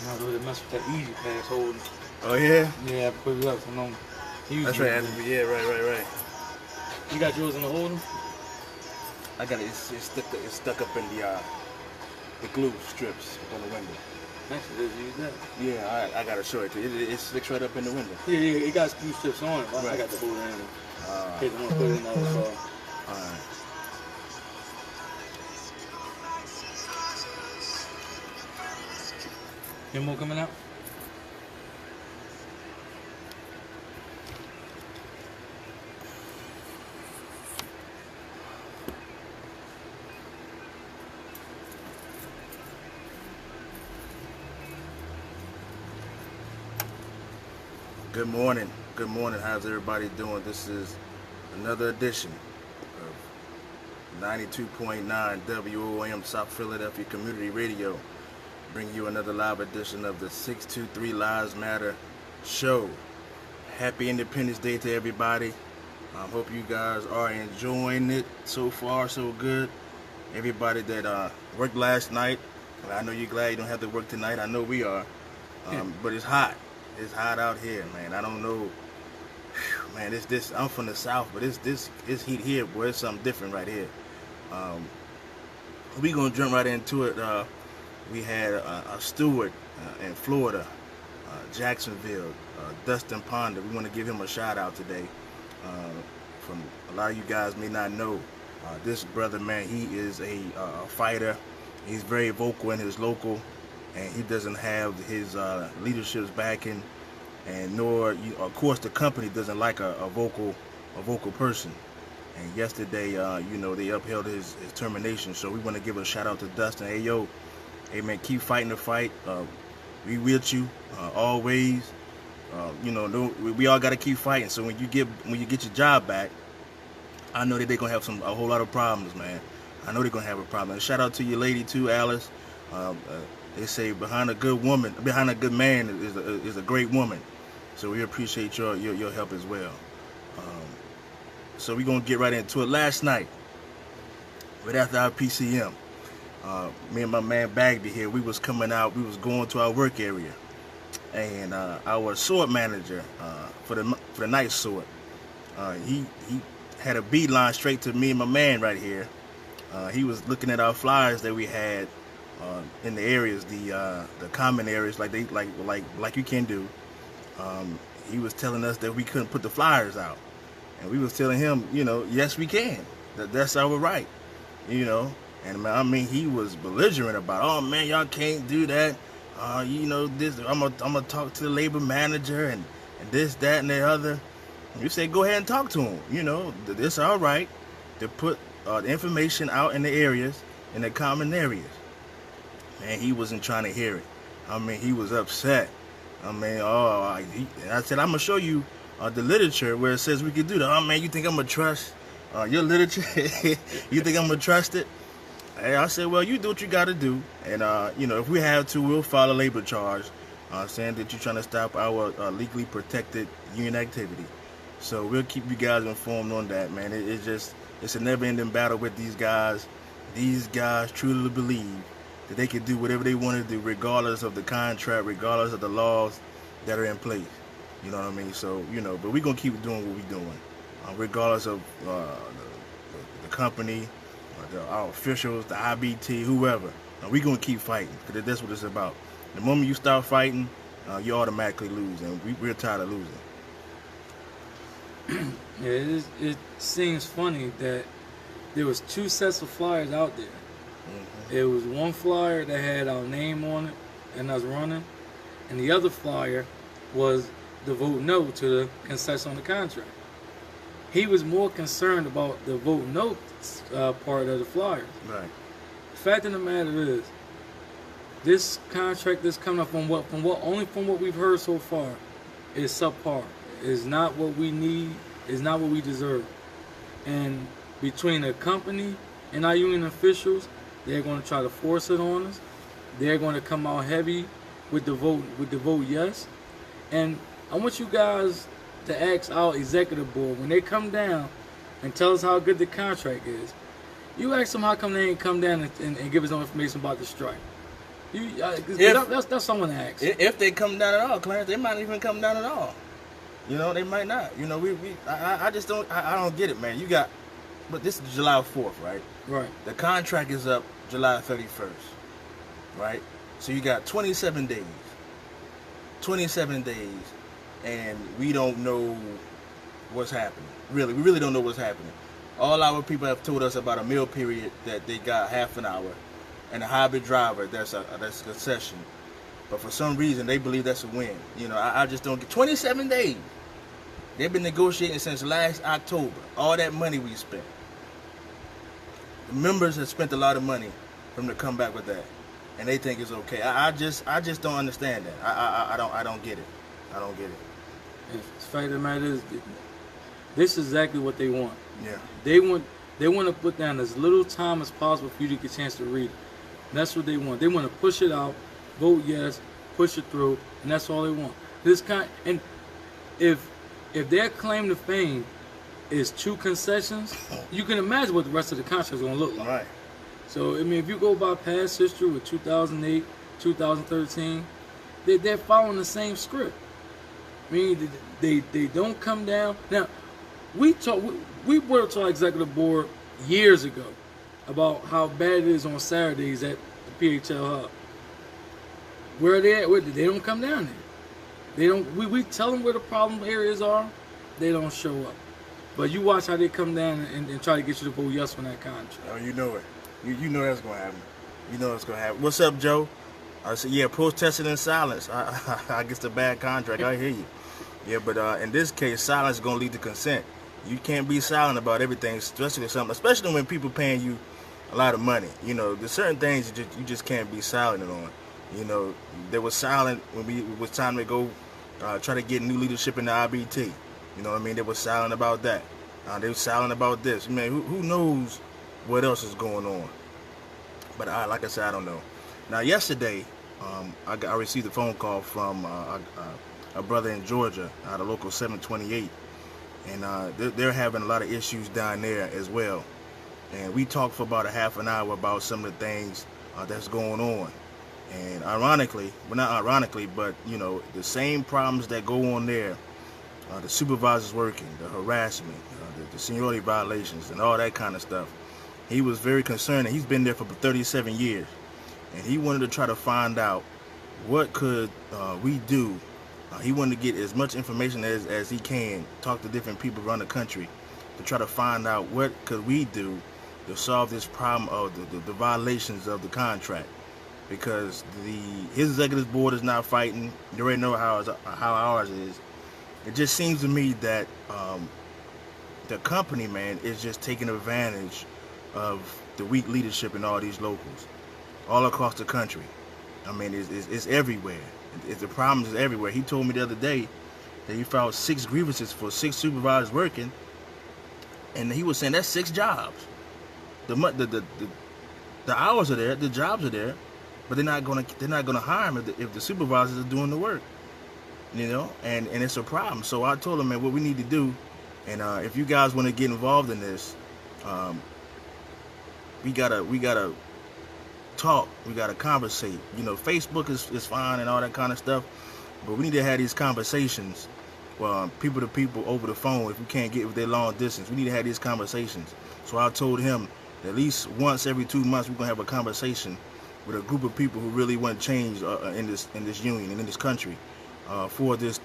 I really mess with that easy pass holding. Oh yeah. Yeah, I put it up. So no, That's right. Yeah, right. You got yours in the holding? I got it. It's stuck up in the glue strips on the window. Actually, let's use that. Yeah, I gotta show it to you. It sticks right up in the window. Yeah, it got screw strips on it. Right. I got the holder in it. Okay, I'm gonna put it in the other side. Alright. Any more coming out? Good morning. Good morning. How's everybody doing? This is another edition of 92.9 WOAM South Philadelphia Community Radio. Bringing you another live edition of the 623 Lives Matter show. Happy Independence Day to everybody. Hope you guys are enjoying it so far, so good. Everybody that worked last night, I know you're glad you don't have to work tonight. I know we are. But it's hot. It's hot out here, man. I don't know. Whew, man, I'm from the South, but this heat here, boy, it's something different right here. We gonna jump right into it. We had a steward in Florida, Jacksonville, Dustin Ponder. We want to give him a shout out today. From a lot of you guys may not know, this brother, man, he is a fighter. He's very vocal in his local, and he doesn't have his leadership's backing, and nor, of course, the company doesn't like a vocal person. And yesterday, they upheld his termination. So we want to give a shout out to Dustin. Hey man, keep fighting the fight. We with you always. We all got to keep fighting. So when you get your job back, I know that they're gonna have a whole lot of problems, man. I know they're gonna have a problem. And shout out to your lady too, Alice. They say behind a good man is a great woman. So we appreciate your help as well. So we're gonna get right into it. Last night, right after our PCM, me and my man Bagby here, we was coming out. We was going to our work area, and our sword manager for the night sword, he had a beeline straight to me and my man right here. He was looking at our flyers that we had in the areas, the common areas, like you can do. He was telling us that we couldn't put the flyers out, and we was telling him, yes we can. That's our right, And man, I mean, he was belligerent about, oh man, y'all can't do that. This I'm gonna talk to the labor manager and this, that, and the other. And you say go ahead and talk to him. It's all right to put the information out in the areas, in the common areas. Man, he wasn't trying to hear it. I mean, he was upset. I mean, I said, I'm gonna show you the literature where it says we could do that. Oh man, you think I'm gonna trust your literature? You think I'm gonna trust it? Hey, I said, well, you do what you got to do, and if we have to, we'll file a labor charge, saying that you're trying to stop our legally protected union activity. So we'll keep you guys informed on that, man. It's a never-ending battle with these guys. These guys truly believe that they can do whatever they want to do, regardless of the contract, regardless of the laws that are in place. You know what I mean? So, but we're gonna keep doing what we're doing, regardless of the company, our officials, the IBT, whoever. We're going to keep fighting, because that's what it's about. The moment you start fighting, you automatically lose, and we're tired of losing. Yeah, it seems funny that there was two sets of flyers out there. Mm-hmm. It was one flyer that had our name on it and us running, and the other flyer was the vote no to the concession on the contract. He was more concerned about the vote no part of the flyers. Right. The fact of the matter is, this contract that's coming up from what we've heard so far is subpar. It's not what we need. It's not what we deserve. And between the company and our union officials, they're going to try to force it on us. They're going to come out heavy with the vote yes. And I want you guys to ask our executive board, when they come down and tell us how good the contract is, you ask them how come they ain't come down and give us no information about the strike. That's someone to ask. If they come down at all, Clarence, they might even come down at all. They might not. I just don't. I don't get it, man. But this is July 4th, right? Right. The contract is up July 31st, right? So you got 27 days. 27 days, and we don't know what's happening. We really don't know what's happening. All our people have told us about a meal period that they got half an hour, and a hybrid driver that's a concession. But for some reason, they believe that's a win. I just don't get 27 days. They've been negotiating since last October. All that money we spent. The members have spent a lot of money for them to come back with that, and they think it's okay. I just don't understand that. I don't get it. I don't get it. The fact of the matter is, this is exactly what they want. Yeah. They want to put down as little time as possible for you to get a chance to read it. And that's what they want. They want to push it out, vote yes, push it through, and that's all they want. And if their claim to fame is 2 concessions, you can imagine what the rest of the contract is going to look like. Right. So, if you go by past history with 2008, 2013, they're following the same script. They don't come down. Now, we worked to our executive board years ago about how bad it is on Saturdays at the PHL Hub. Where they at? They don't come down there. They don't. We tell them where the problem areas are. They don't show up. But you watch how they come down and try to get you to vote yes on that contract. Oh, you know it. You know that's going to happen. You know it's going to happen. What's up, Joe? I said, yeah, protesting in silence. I guess the bad contract. I hear you. Yeah, but in this case, silence is going to lead to consent. You can't be silent about everything, especially when people paying you a lot of money. There's certain things you just can't be silent on. They were silent when it was time to go try to get new leadership in the IBT. They were silent about that. They were silent about this. Who knows what else is going on? But like I said, I don't know. Now, yesterday, I received a phone call from a brother in Georgia, the local 728, and they're having a lot of issues down there as well. And we talked for about a half an hour about some of the things that's going on. And ironically, well, not ironically, but the same problems that go on there, the supervisors working, the harassment, the seniority violations, and all that kind of stuff. He was very concerned, and he's been there for 37 years, and he wanted to try to find out what could we do. He wanted to get as much information as he can, talk to different people around the country to try to find out what could we do to solve this problem of the violations of the contract. Because his executive board is not fighting. You already know how ours is. It just seems to me that the company, man, is just taking advantage of the weak leadership in all these locals, all across the country. It's everywhere. The problem is everywhere. He told me the other day that he filed 6 grievances for 6 supervisors working, and he was saying that's 6 jobs. The hours are there, the jobs are there, but they're not gonna hire him if the supervisors are doing the work. And it's a problem. So I told him, man, what we need to do, and if you guys want to get involved in this, we gotta talk, we gotta conversate. Facebook is fine and all that kind of stuff, but we need to have these conversations, people to people over the phone. If we can't get with their long distance, we need to have these conversations. So I told him that at least once every 2 months we're gonna have a conversation with a group of people who really want change in this union and in this country for these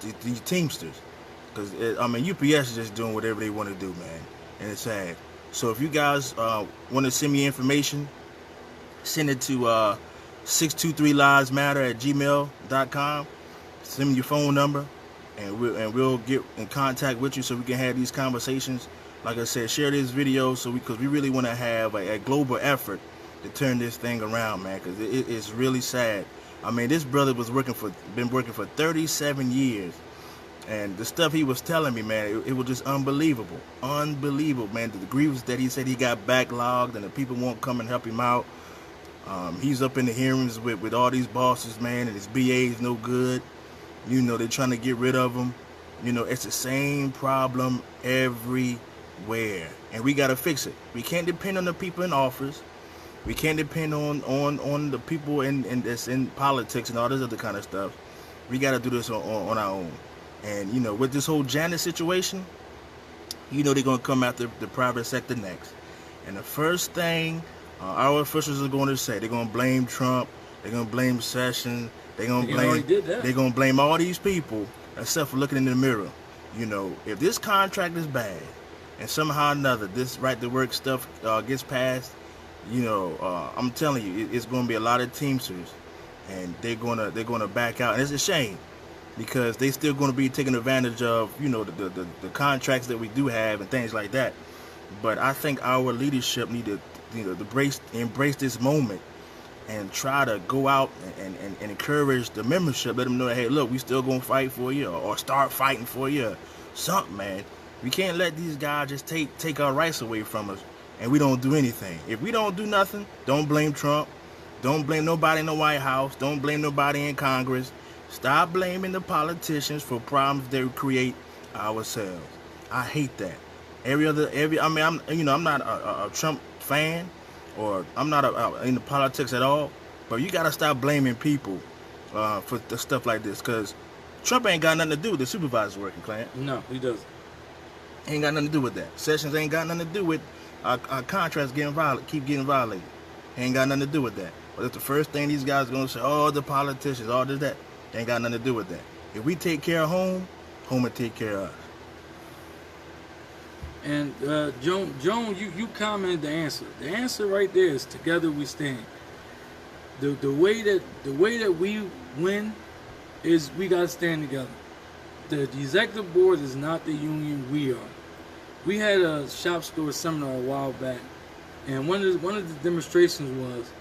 Teamsters. Because UPS is just doing whatever they want to do, man, and it's sad. So if you guys want to send me information, send it to 623liesmatter@gmail.com. Send me your phone number, and we'll get in contact with you so we can have these conversations. Like I said, share this video because we really want to have a global effort to turn this thing around, man. Because it's really sad. This brother been working for 37 years. And the stuff he was telling me, man, it was just unbelievable. Unbelievable, man. The grievance that he said he got backlogged and the people won't come and help him out. He's up in the hearings with all these bosses, man, and his BA is no good. They're trying to get rid of him. It's the same problem everywhere. And we got to fix it. We can't depend on the people in office. We can't depend on the people in that's in politics and all this other kind of stuff. We got to do this on our own. And you know, with this whole Janet situation, you know they're gonna come after the private sector next. And the first thing our officials are going to say, they're gonna blame Trump, they're gonna blame Sessions, they're gonna blame all these people except for looking in the mirror. You know, if this contract is bad and somehow or another this right to work stuff gets passed, you know, I'm telling you, it's going to be a lot of Teamsters, and they're gonna back out, and it's a shame because they still going to be taking advantage of, you know, the contracts that we do have and things like that. But I think our leadership need to, you know, embrace this moment and try to go out and encourage the membership. Let them know that, hey, look, we still gonna fight for you, or start fighting for you, something, man. We can't let these guys just take our rights away from us, and we don't do anything. If we don't do nothing, don't blame Trump. Don't blame nobody in the White House. Don't blame nobody in Congress. Stop blaming the politicians for problems they create ourselves. I hate that. I'm not a Trump fan, or I'm not into politics at all, but you got to stop blaming people for the stuff like this, because Trump ain't got nothing to do with the supervisors working, Clint. No, he doesn't. Ain't got nothing to do with that. Sessions ain't got nothing to do with our contracts keep getting violated. Ain't got nothing to do with that. But if the first thing these guys are going to say, oh, the politicians, all this, that, ain't got nothing to do with that. If we take care of home will take care of us. And Joan, you commented the answer. The answer right there is together we stand. The way that we win is we gotta stand together. The executive board is not the union, we are. We had a shop store seminar a while back, and one of the demonstrations was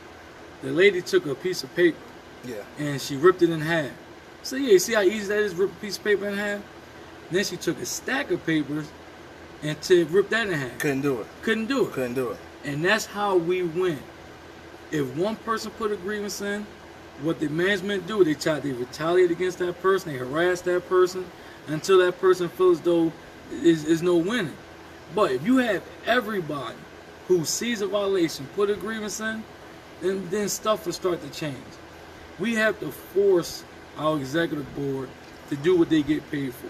the lady took a piece of paper, and she ripped it in half. So yeah, see how easy that is, rip a piece of paper in half? Then she took a stack of papers and to rip that in half. Couldn't do it. And that's how we win. If one person put a grievance in, what the management do, they retaliate against that person, they harass that person until that person feels as though is no winning. But if you have everybody who sees a violation put a grievance in, then stuff will start to change. We have to force our executive board to do what they get paid for.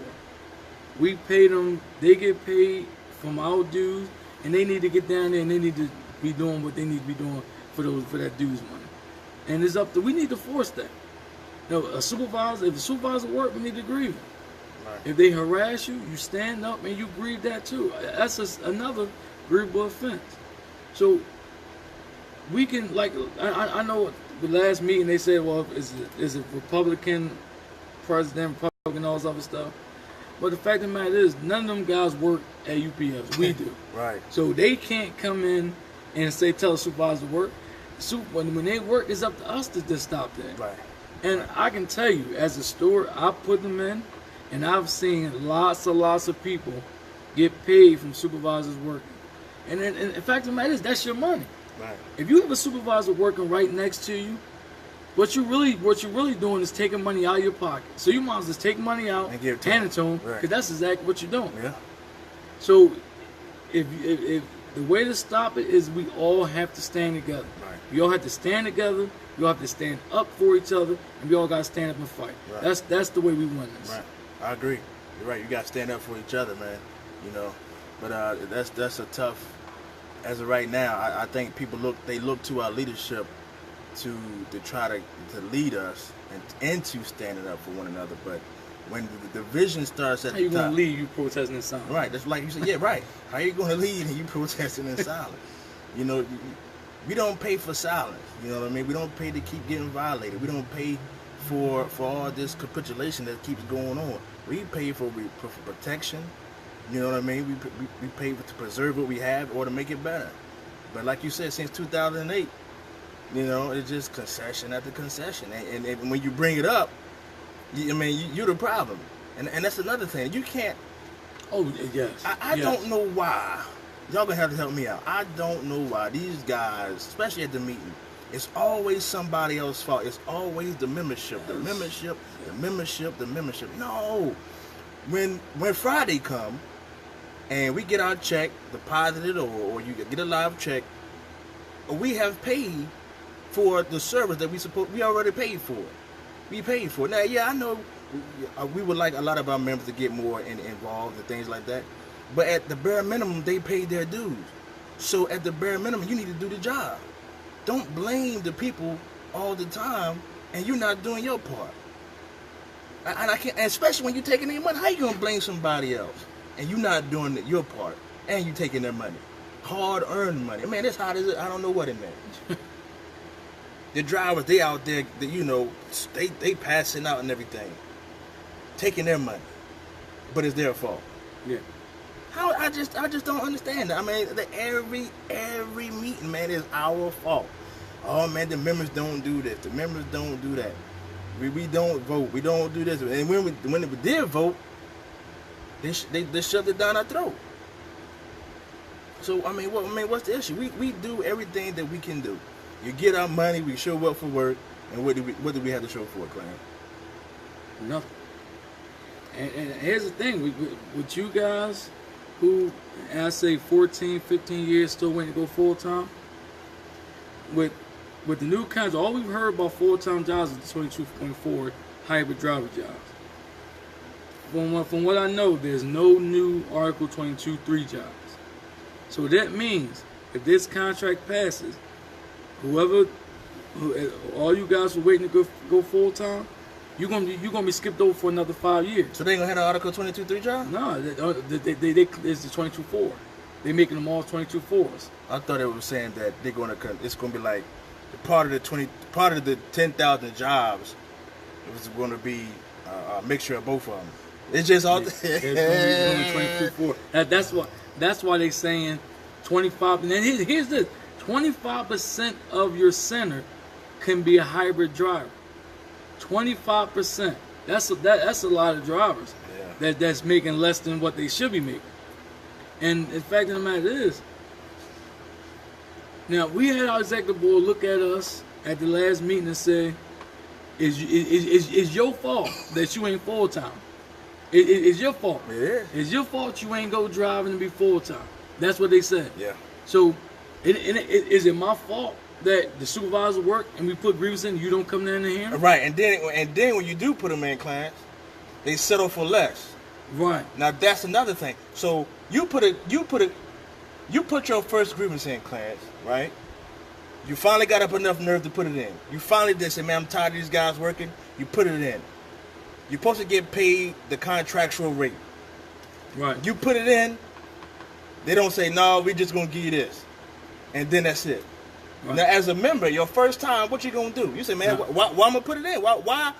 We pay them, they get paid from our dues, and they need to get down there and they need to be doing what they need to be doing for that dues money. And it's up to, we need to force that. You know, if the supervisor work, we need to grieve it. Right. If they harass you, you stand up and you grieve that too. That's another grievable offense. So we can, like, I know the last meeting they said, well, is it Republican president, Republican, all this other stuff. But the fact of the matter is, none of them guys work at UPS. We do. Right. So they can't come in and tell the supervisor to work. When they work, it's up to us to just stop that. Right. And I can tell you, as a steward, I put them in, and I've seen lots of people get paid from supervisors working. And the fact of the matter is, that's your money. Right. If you have a supervisor working right next to you, what you're really doing is taking money out of your pocket. So you might as well just take money out, hand it to them, because that's exactly what you're doing. Yeah. So if the way to stop it is we all have to stand together. Right. We all have to stand together. We all have to stand up for each other, and we all got to stand up and fight. Right. That's the way we win this. Right. I agree. You're right. You got to stand up for each other, man. You know, but that's a tough. As of right now, I think people look to our leadership to try to lead us and into standing up for one another. But when the division starts at the top, how you gonna lead? You protesting in silence? Right. That's like you said. Yeah. Right. How you gonna lead and you protesting in silence? You know, we don't pay for silence. You know what I mean? We don't pay to keep getting violated. We don't pay for all this capitulation that keeps going on. We pay for protection. You know what I mean? We pay to preserve what we have or to make it better. But like you said, since 2008, you know, it's just concession after concession. And when you bring it up, you're the problem. And that's another thing. You can't. Oh, yes. I don't know why. Y'all gonna have to help me out. I don't know why these guys, especially at the meeting, it's always somebody else's fault. It's always the membership. The membership. No. When Friday come, and we get our check deposited, or you get a live check, we have paid for the service that we already paid for. We paid for it. Now, yeah, I know we would like a lot of our members to get more involved and things like that, but at the bare minimum, they paid their dues. So at the bare minimum, you need to do the job. Don't blame the people all the time, and you're not doing your part. And I can't, and especially when you're taking their money. How you gonna blame somebody else and you're not doing your part, and you taking their money, hard-earned money? Man, that's hot as it. I don't know what it meant. The drivers, they out there, they passing out and everything, taking their money, but it's their fault. Yeah. How I just don't understand that. I mean, every meeting, man, is our fault. Oh man, the members don't do this. The members don't do that. We don't vote. We don't do this. And when we did vote, they shoved it down our throat. So I mean, what's the issue? We do everything that we can do. You get our money, we show up for work, and what do we have to show for it, Clarence? Nothing. And here's the thing, with you guys who, I say 14, 15 years still waiting to go full-time, with the new kinds, all we've heard about full-time jobs is the 22.4 hybrid driver jobs. From what I know, there's no new Article 22.3 jobs. So that means if this contract passes, all you guys who are waiting to go full time, you're gonna be skipped over for another 5 years. So they ain't gonna have an Article 22.3 job? No, it's the 22.4. They're making them all 22.4s. I thought it was saying that it's gonna be like part of the 10,000 jobs. It was gonna be a mixture of both of them. It's just all. It's gonna be 22.4. That's why they're saying 25. And then here's this. 25% of your center can be a hybrid driver. 25%. That's a lot of drivers. Yeah. That's making less than what they should be making. And the fact of the matter is, now we had our executive board look at us at the last meeting and say, "Is your fault that you ain't full time? It's your fault. Yeah. It's your fault you ain't go driving to be full time." That's what they said. Yeah. So. Is it my fault that the supervisor work and we put grievances in, you don't come in and hear? Right, and then when you do put them in, Clarence, they settle for less. Right. Now that's another thing. So you put your first grievance in, Clarence, right? You finally got up enough nerve to put it in. You finally did say, "Man, I'm tired of these guys working." You put it in. You're supposed to get paid the contractual rate. Right. You put it in. They don't say, "No, we just gonna give you this." And then that's it. Right. Now, as a member, your first time, what you gonna do? You say, "Man, why I'm gonna put it in? Why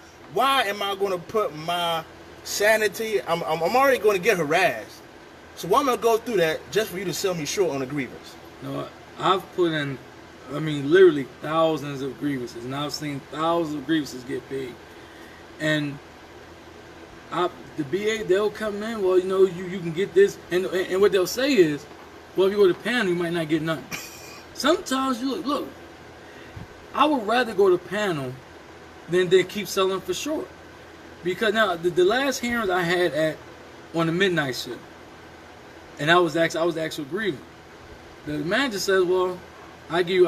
am I gonna put my sanity? I'm already gonna get harassed. So why am I gonna go through that just for you to sell me short on a grievance?" No, I've put in, literally thousands of grievances, and I've seen thousands of grievances get paid. And the BA, they'll come in, well, you can get this, and what they'll say is, well, if you go to panel, you might not get nothing. Sometimes you look. I would rather go to panel than keep selling for short, because now the last hearings I had on the midnight shift, and I was actually grieving. The manager says, "Well, I give you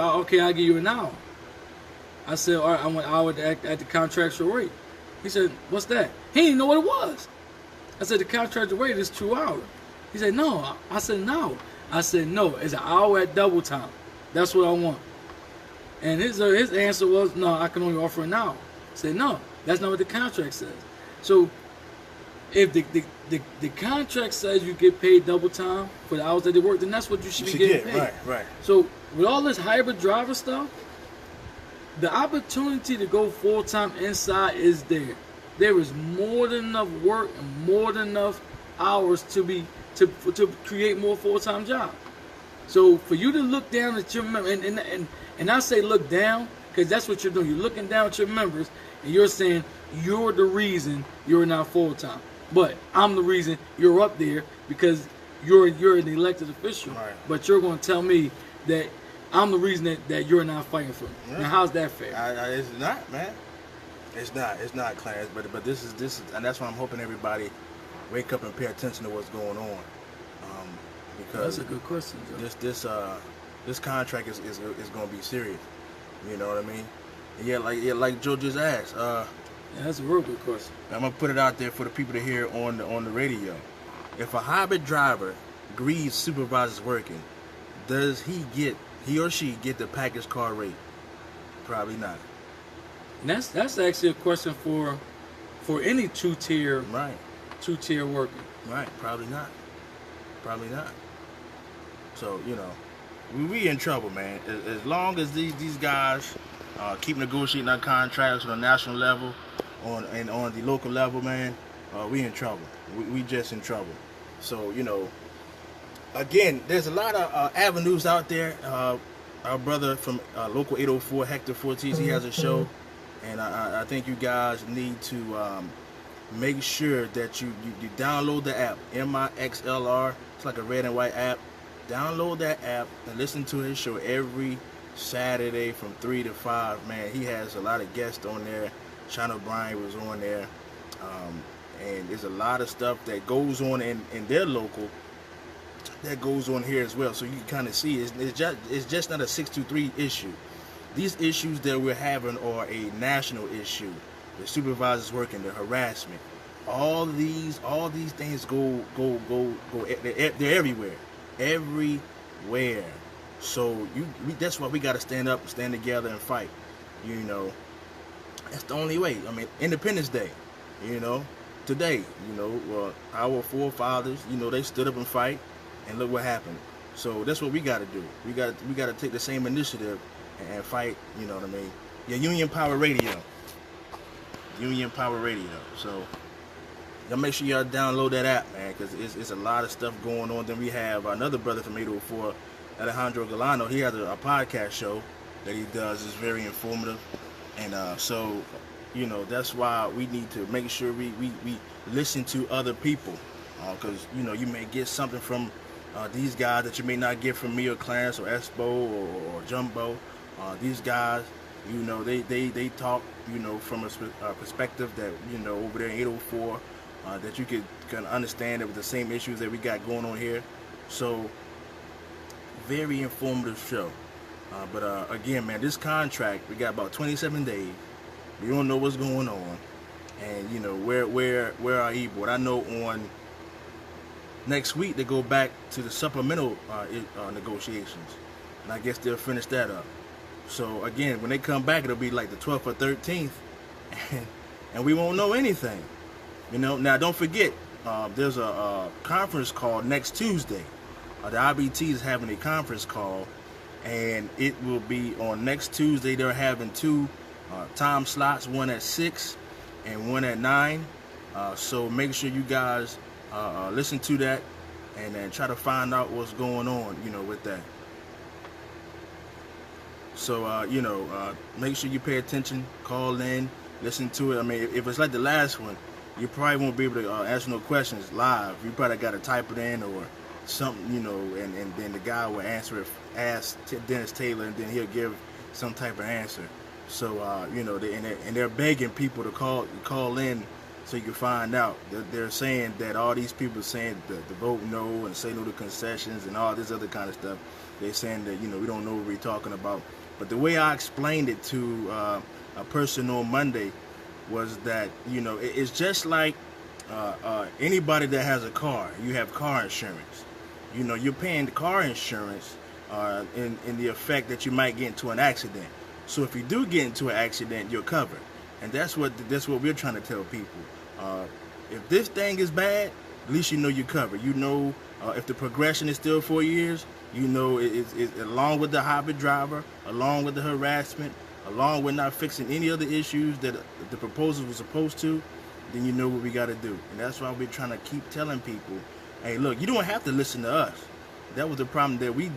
an hour." I said, "All right, I want an hour at the contractual rate." He said, "What's that?" He didn't know what it was. I said, "The contractual rate is 2 hours." He said, "No." I said, "No." I said, "No, it's an hour at double time. That's what I want." And his answer was, "No, I can only offer an hour." I said, "No, that's not what the contract says." So if the contract says you get paid double time for the hours that they work, then that's what you should be getting paid. Right. So with all this hybrid driver stuff, the opportunity to go full time inside is there. There is more than enough work and more than enough hours to create more full-time jobs. So for you to look down at your members, and I say look down because that's what you're doing. You're looking down at your members and you're saying you're the reason you're not full-time. But I'm the reason you're up there because you're an elected official. Right. But you're going to tell me that I'm the reason that you're not fighting for me. Yeah. Now how's that fair? It's not, man. It's not, Clarence. But this is, and that's why I'm hoping everybody wake up and pay attention to what's going on. Because that's a good question, Joe. this contract is going to be serious. You know what I mean? And like Joe just asked. Yeah, that's a real good question. I'm gonna put it out there for the people to hear on the radio. If a hybrid driver agrees supervisor's working, does he or she get the package car rate? Probably not. And that's actually a question for any two-tier Right. worker. Right. Probably not. So, we in trouble, man. As long as these guys keep negotiating our contracts on a national level, on the local level, man, we in trouble. We just in trouble. So, again, there's a lot of avenues out there. Our brother from local 804, Hector Fortis, he has a show, and I think you guys need to make sure that you download the app, MIXLR. It's like a red and white app. Download that app and listen to his show every Saturday from 3 to 5. Man, he has a lot of guests on there. Sean O'Brien was on there. And there's a lot of stuff that goes on in their local that goes on here as well. So you can kind of see it's just not a 623 issue. These issues that we're having are a national issue. The supervisors working, the harassment, all these things go. They're everywhere. So that's why we got to stand up, stand together, and fight. That's the only way. I mean, Independence Day, today, our forefathers, they stood up and fight, and look what happened. So that's what we got to do. We got to take the same initiative and fight. You know what I mean? Yeah, Union Power Radio. So y'all make sure y'all download that app, man, because it's a lot of stuff going on. Then we have another brother from 804, Alejandro Galano. He has a podcast show that he does. It's very informative. And so, that's why we need to make sure we listen to other people. Because, you may get something from these guys that you may not get from me or Clarence or Espo or Jumbo. These guys, they talk, from a perspective that, over there in 804, that you can understand it with the same issues that we got going on here. So, very informative show. But again, man, this contract, we got about 27 days. We don't know what's going on. And, where are E-Board? I know on next week they go back to the supplemental negotiations. And I guess they'll finish that up. So, again, when they come back, it'll be like the 12th or 13th. And we won't know anything. Now, don't forget, there's a conference call next Tuesday. The IBT is having a conference call. And it will be on next Tuesday. They're having two time slots, one at 6 and one at 9. So make sure you guys listen to that and then try to find out what's going on, with that. So, make sure you pay attention, call in, listen to it. I mean, if it's like the last one, you probably won't be able to answer no questions live. You probably got to type it in or something, and then the guy will ask Dennis Taylor, and then he'll give some type of answer. So, they're begging people to call in so you can find out. They're saying that all these people saying to vote no and say no to concessions and all this other kind of stuff. They're saying that, we don't know what we're talking about. But the way I explained it to a person on Monday was that, it's just like anybody that has a car. You have car insurance. You're paying the car insurance in the effect that you might get into an accident. So if you do get into an accident, you're covered. And that's what we're trying to tell people. If this thing is bad, at least you're covered. If the progression is still 4 years, it's along with the hybrid driver, along with the harassment, along with not fixing any other issues that the proposal was supposed to, then you know what we got to do. And that's why we're trying to keep telling people, hey, look, you don't have to listen to us. That was the problem that we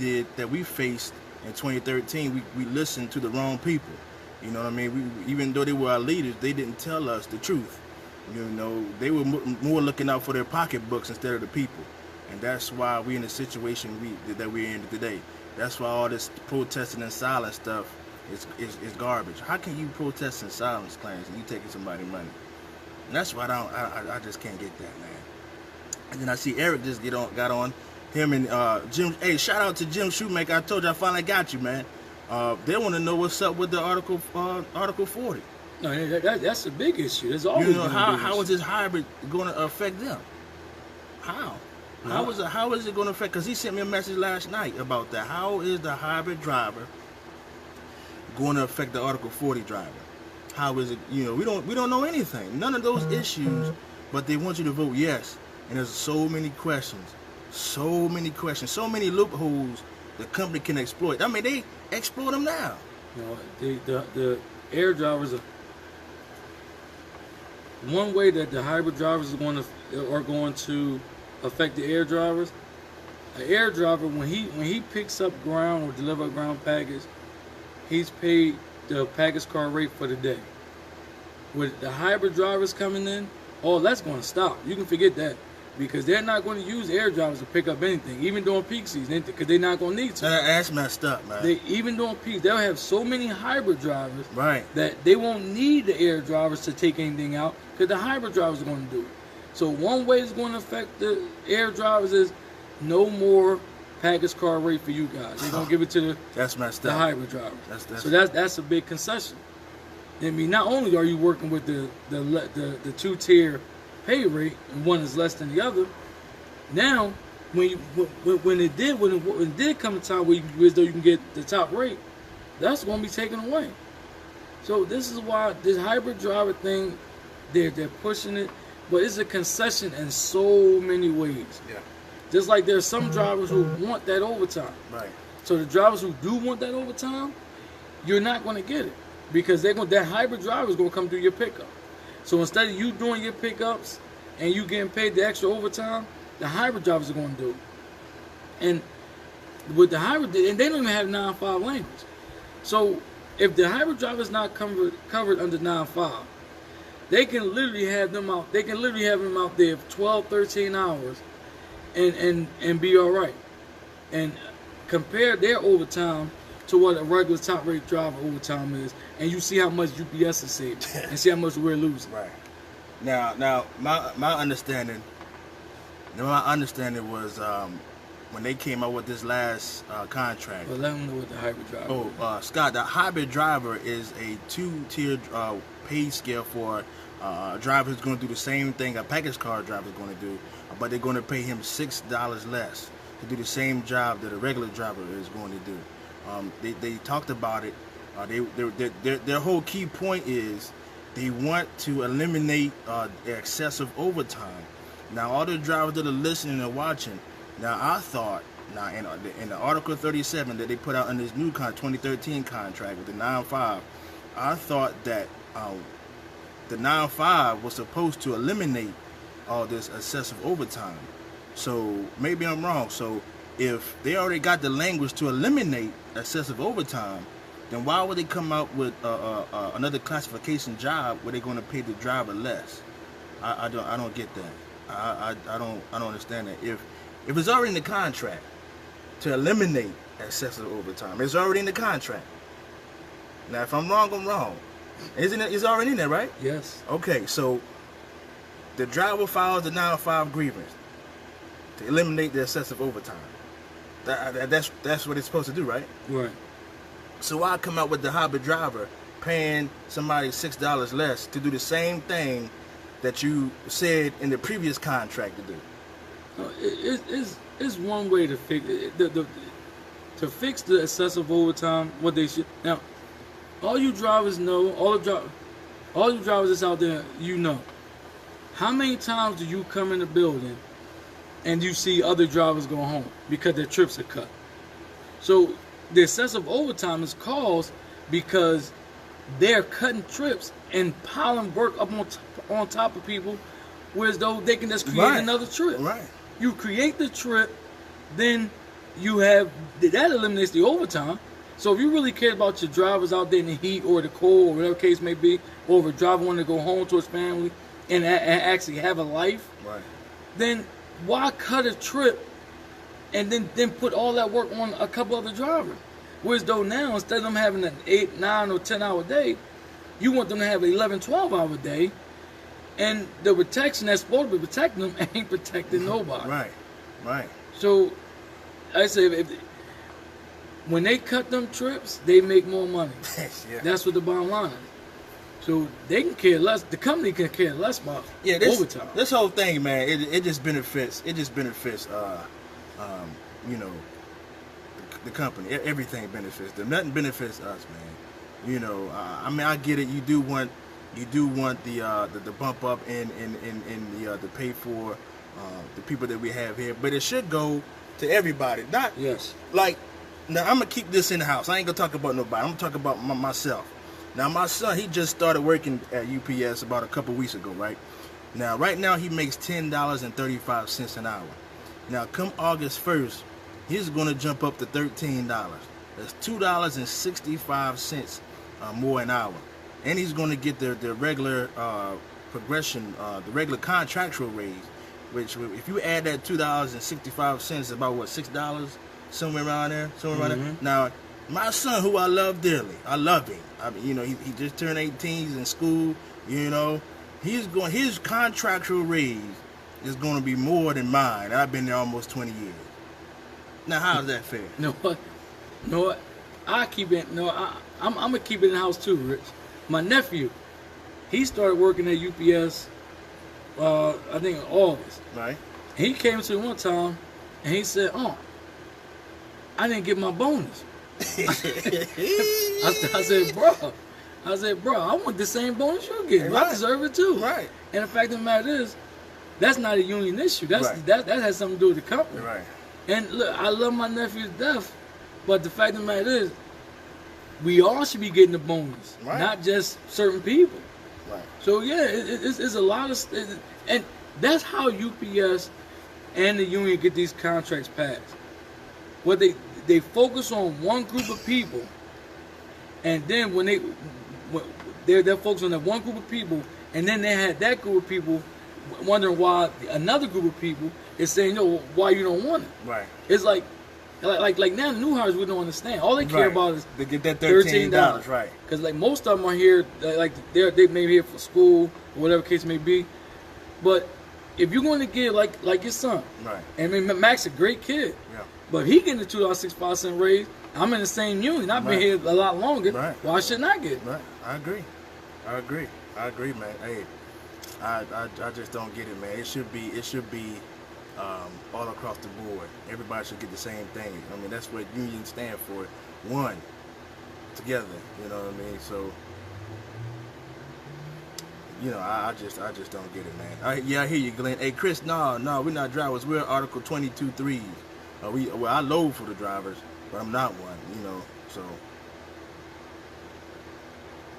faced in 2013. We listened to the wrong people. You know what I mean? Even though they were our leaders, they didn't tell us the truth. They were more looking out for their pocketbooks instead of the people. And that's why we're in the situation that we're in today. That's why all this protesting and silence stuff is garbage. How can you protest in silence, Clarence, and you taking somebody's money? And that's why I just can't get that, man. And then I see Eric just got on. Him and Jim. Hey, shout out to Jim Shoemaker. I told you I finally got you, man. They want to know what's up with the Article 40. No, that's a big issue. There's always been a big how issue. is this hybrid going to affect them? How? No. How is it going to affect? Because he sent me a message last night about that. How is the hybrid driver going to affect the Article 40 driver? How is it? We don't know anything. None of those issues, but they want you to vote yes. And there's so many questions, so many loopholes the company can exploit. I mean, they exploit them now. The air drivers are one way that the hybrid drivers are going to affect the air drivers. An air driver, when he picks up ground or deliver a ground package, he's paid the package car rate for the day. With the hybrid drivers coming in, all that's going to stop. You can forget that, because they're not going to use air drivers to pick up anything, even during peak season, because they're not going to need to. That's messed up, man. Even during peak, they'll have so many hybrid drivers right, that they won't need the air drivers to take anything out, because the hybrid drivers are going to do it. So one way it's going to affect the air drivers is no more package car rate for you guys. They're going to give it to that's messed the up. hybrid drivers. That's So that's a big concession. I mean, not only are you working with the two-tier pay rate, and one is less than the other, now when it did come to time where though you can get the top rate, that's going to be taken away. So this is why this hybrid driver thing, they're pushing it, but it's a concession in so many ways. Yeah. Just like there's some drivers who want that overtime. Right. So the drivers who do want that overtime, you're not going to get it, because that hybrid driver is going to come through your pickup. So instead of you doing your pickups and you getting paid the extra overtime, the hybrid drivers are going to do it. And with the hybrid, and they don't even have 9.5 language. So if the hybrid driver is not covered under 9.5, they can literally have them out. They can literally have them out there for 12, 13 hours, and be all right. And compare their overtime to what a regular top rate driver overtime is, and you see how much UPS is saving, and see how much we're losing. Right. Now, my understanding was when they came out with this last contract. But let them know what the hybrid driver is. Scott, the hybrid driver is a two-tier pay scale for a driver who's going to do the same thing a package car driver is going to do, but they're going to pay him $6 less to do the same job that a regular driver is going to do. They talked about it. Their whole key point is they want to eliminate excessive overtime. Now, all the drivers that are listening and watching, now I thought, in the Article 37 that they put out in this new 2013 contract with the 9.5, I thought that the 9.5 was supposed to eliminate all this excessive overtime. So maybe I'm wrong. So if they already got the language to eliminate excessive overtime, then why would they come out with another classification job where they're going to pay the driver less? I don't get that. I don't understand that. If it's already in the contract to eliminate excessive overtime, it's already in the contract. Now, if I'm wrong, I'm wrong. Isn't it? It's already in there, right? Yes. Okay, so the driver files the 9.5 grievance to eliminate the excessive overtime. That's what it's supposed to do, right? Right. So why come out with the hybrid driver paying somebody $6 less to do the same thing that you said in the previous contract to do? It's one way to fix it. To fix the excessive overtime. What they should now. All you drivers know. All you drivers that's out there, you know. How many times do you come in the building and you see other drivers go home because their trips are cut? So the excessive overtime is caused because they're cutting trips and piling work up on top of people, whereas though they can just create another trip. Right. You create the trip, then you have that eliminates the overtime. So if you really care about your drivers out there in the heat or the cold or whatever case may be, or if a driver wanted to go home to his family and actually have a life, right, then why cut a trip and then put all that work on a couple other drivers? Whereas though now, instead of them having an 8, 9, or 10-hour day, you want them to have an 11, 12-hour day, and the protection that's supposed to be protecting them ain't protecting nobody. Right. So I say when they cut them trips, they make more money. Yeah. That's what the bottom line is. So they can care less. The company can care less about overtime. This whole thing, man, it just benefits. You know, the company. Everything benefits them. Nothing benefits us, man. You know, I mean, I get it. You do want the bump up in the pay for the people that we have here, but it should go to everybody. Not like now. I'm gonna keep this in the house. I ain't gonna talk about nobody. I'm gonna talk about myself. Now, my son, he just started working at UPS about a couple weeks ago, right? Now, right now, he makes $10.35 an hour. Now, come August 1st, he's going to jump up to $13. That's $2.65 more an hour. And he's going to get the regular progression, the regular contractual raise, which if you add that $2.65, about what, $6? Somewhere around there? Now, my son, who I love dearly, I love him. I mean, you know, he just turned 18. He's in school. You know, his contractual raise is going to be more than mine. I've been there almost 20 years. Now, how is that fair? No, what? I keep it. No, I'm gonna keep it in the house too, Rich. My nephew, he started working at UPS. I think in August. Right. He came to me one time, and he said, "Oh, I didn't get my bonus." I said, bro, I want the same bonus you're getting. Right. I deserve it too. Right. And the fact of the matter is, that's not a union issue. That has something to do with the company. Right. And look, I love my nephew to death, but the fact of the matter is, we all should be getting a bonus, not just certain people. Right. So yeah, it's a lot of, and that's how UPS and the union get these contracts passed. What they focus on one group of people, and then when they're focused on that one group of people, and then they had that group of people wondering why another group of people is saying, "No, why you don't want it?" Right. It's like now the new hires we don't understand. All they care about is they get that $13, right? Because like most of them are here, like they may be here for school or whatever case may be, but if you're going to give like your son, right? I mean, Mac's a great kid. Yeah. But he getting a $2.65 raise. I'm in the same union. I've been here a lot longer. Right. Why shouldn't I get it? Right. I agree, man. Hey, I just don't get it, man. It should be all across the board. Everybody should get the same thing. I mean, that's what unions stand for. One, together. You know what I mean? So, you know, I just don't get it, man. I hear you, Glenn. Hey, Chris, no, we're not drivers. We're Article 22.3. I load for the drivers, but I'm not one, you know, so.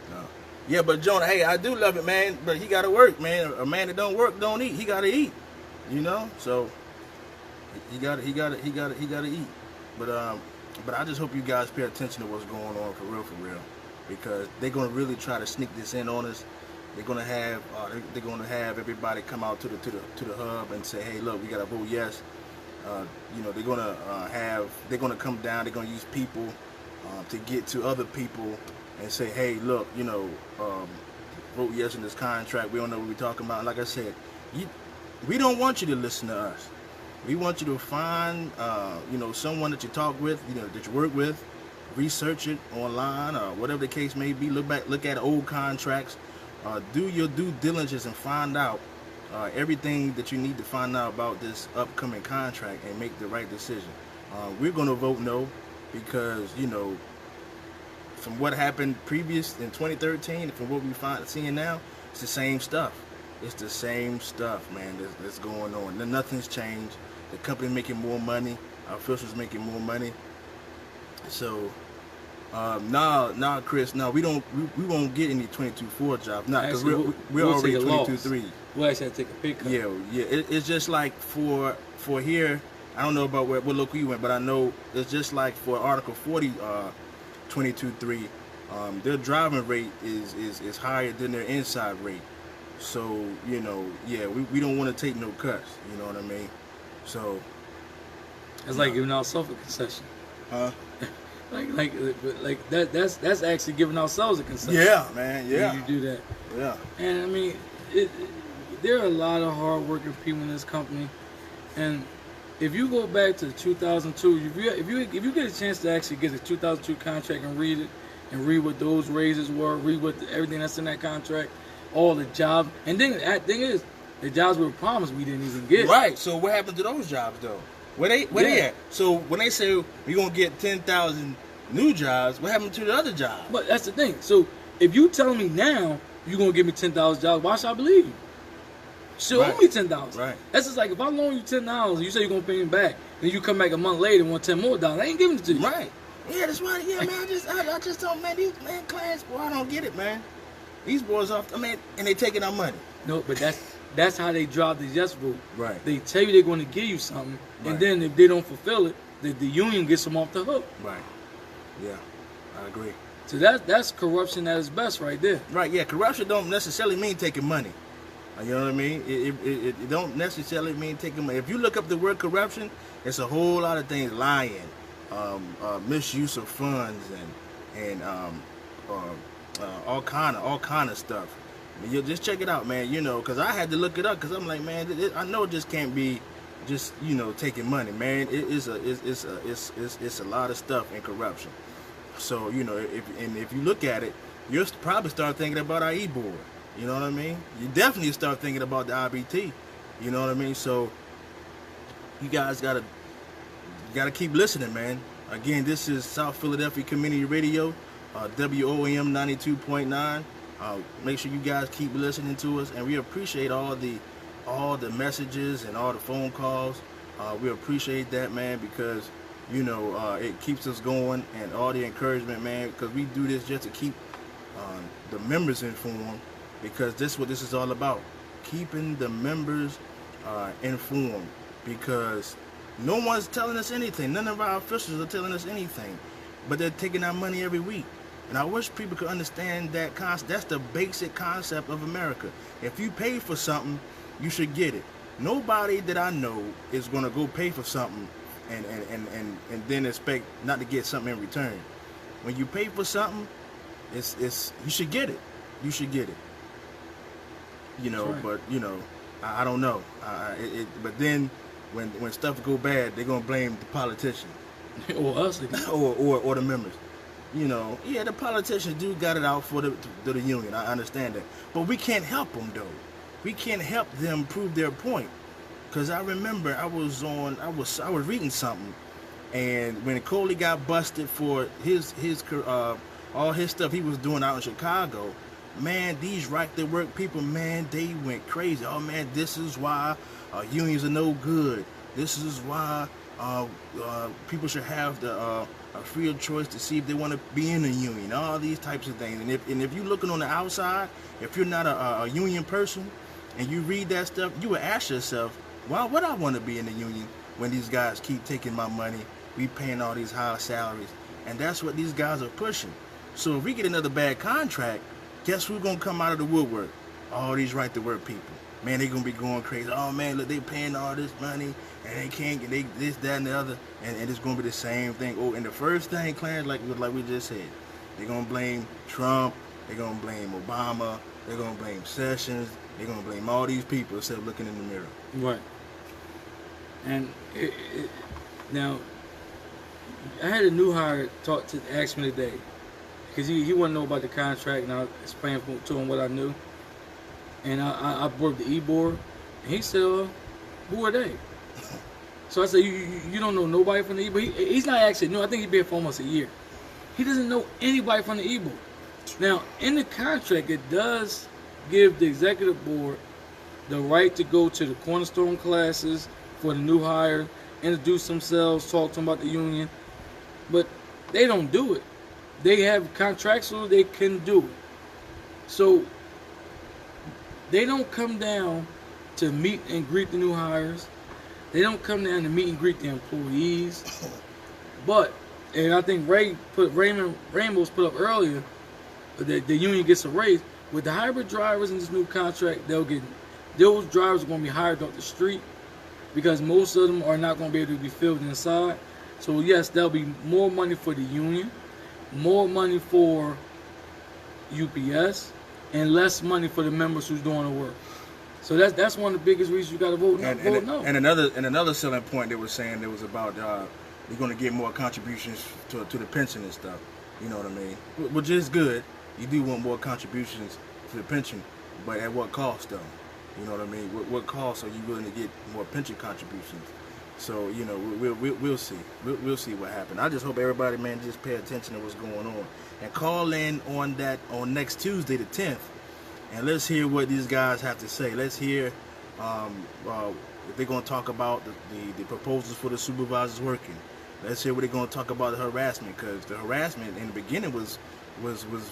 No. Yeah, but Jonah, hey, I do love it, man, but he got to work, man. A man that don't work don't eat. He got to eat, you know, so he got to eat. But I just hope you guys pay attention to what's going on for real, because they're going to really try to sneak this in on us. They're going to have everybody come out to the hub and say, hey, look, we got to vote yes. You know, they're gonna come down. They're gonna use people to get to other people and say, hey, look, you know, vote yes in this contract. We don't know what we're talking about. Like I said, we don't want you to listen to us. We want you to find, you know, someone that you talk with, you know, that you work with, research it online or whatever the case may be. Look at old contracts, do your due diligence and find out everything that you need to find out about this upcoming contract and make the right decision. We're going to vote no because, you know, from what happened previous in 2013 and from what we seeing now, it's the same stuff. It's the same stuff, man, that's going on. Nothing's changed. The company making more money. Our officials making more money. So, nah, Chris, no, we won't get any 22.4 jobs. Nah, because we're already 22.3. We'll actually have to take a pay cut. Yeah. It's just like for here. I don't know about what local you went, but I know it's just like for Article 40, 22.3. Their driving rate is higher than their inside rate. So, you know, yeah, we don't want to take no cuts. You know what I mean? So it's like giving ourselves a concession. Huh? like that's actually giving ourselves a concession. Yeah, man. Yeah. You do that. Yeah. And I mean, there are a lot of hard-working people in this company, and if you go back to 2002, if you get a chance to actually get a 2002 contract and read it, and read what those raises were, read what everything that's in that contract, all the jobs, and then the thing is, the jobs we were promised we didn't even get. Right. So what happened to those jobs though? Where they at? So when they say we're gonna get 10,000 new jobs, what happened to the other jobs? But that's the thing. So if you telling me now you're gonna give me 10,000 jobs, why should I believe you? Still owe me 10,000. Right. That's just like if I loan you $10, you say you're gonna pay me back, then you come back a month later and want $10 more. I ain't giving it to you. Right. Yeah, that's right. Yeah, man. I just don't, man. These class, boy, I don't get it, man. These boys off. I mean, and they taking our money. No, but that's how they drive the yes vote. Right. They tell you they're going to give you something, and then if they don't fulfill it, the union gets them off the hook. Right. Yeah, I agree. So that's corruption at its best, right there. Right. Yeah, corruption don't necessarily mean taking money. You know what I mean? It don't necessarily mean taking money. If you look up the word corruption, it's a whole lot of things: lying, misuse of funds, and all kind of stuff. You just check it out, man. You know, because I had to look it up because I'm like, man, I know it just can't be just taking money, man. It's a lot of stuff in corruption. So if you look at it, you'll probably start thinking about our e-board. You know what I mean? You definitely start thinking about the IBT. You know what I mean? So you guys gotta keep listening, man. Again, this is South Philadelphia Community Radio, WOAM 92.9. Make sure you guys keep listening to us, and we appreciate all the messages and all the phone calls. We appreciate that, man, because it keeps us going, and all the encouragement, man, because we do this just to keep the members informed, because this is what this is all about, keeping the members informed, because no one's telling us anything. None of our officials are telling us anything, but they're taking our money every week. And I wish people could understand that concept. That's the basic concept of America. If you pay for something, you should get it. Nobody that I know is going to go pay for something and then expect not to get something in return. When you pay for something, it's you should get it. You should get it. Right. But I don't know. But then when stuff go bad, they're gonna blame the politician or us or the members. The politicians do got it out for the union. I understand that, but we can't help them though. We can't help them prove their point. Cause I remember I was reading something, and when Coley got busted for his all his stuff he was doing out in Chicago, man, these right-to-work people, man, they went crazy. Oh man, this is why unions are no good. This is why people should have the a free of choice to see if they want to be in a union. All these types of things. And if you're looking on the outside, if you're not a union person, and you read that stuff, you would ask yourself, why would I want to be in the union when these guys keep taking my money? We paying all these high salaries, and that's what these guys are pushing. So if we get another bad contract, guess who's gonna come out of the woodwork? All these right-to-work people. Man, they gonna be going crazy. Oh man, look, they paying all this money, and they can't get this, that, and the other, and it's gonna be the same thing. Oh, and the first thing, Clarence, like we just said, they're gonna blame Trump, they're gonna blame Obama, they're gonna blame Sessions, they're gonna blame all these people instead of looking in the mirror. Right. And now, I had a new hire ask me today, because he wanted to know about the contract, and I explained to him what I knew. And I broke the e-board, and he said, who are they? So I said, you don't know nobody from the e-board? He's not actually new. I think he's been here for almost a year. He doesn't know anybody from the e-board. Now, in the contract, it does give the executive board the right to go to the cornerstone classes for the new hire, introduce themselves, talk to them about the union. But they don't do it. They have contracts so they can do it. So they don't come down to meet and greet the new hires. They don't come down to meet and greet the employees. But, and I think Rainbows put up earlier, that the union gets a raise. With the hybrid drivers in this new contract, those drivers are going to be hired off the street, because most of them are not going to be able to be filled inside. So yes, there'll be more money for the union, more money for UPS, and less money for the members who's doing the work. So that's one of the biggest reasons you got to vote no. And another selling point they were saying it was about you're going to get more contributions to the pension and stuff. You know what I mean? Which is good. You do want more contributions to the pension, but at what cost though? You know what I mean? What cost are you willing to get more pension contributions? So you know we'll see. We'll see what happens. I just hope everybody, man, just pay attention to what's going on and call in on next Tuesday the 10th. And let's hear what these guys have to say. Let's hear if they're going to talk about the proposals for the supervisors working. Let's hear what they're going to talk about the harassment, because the harassment in the beginning was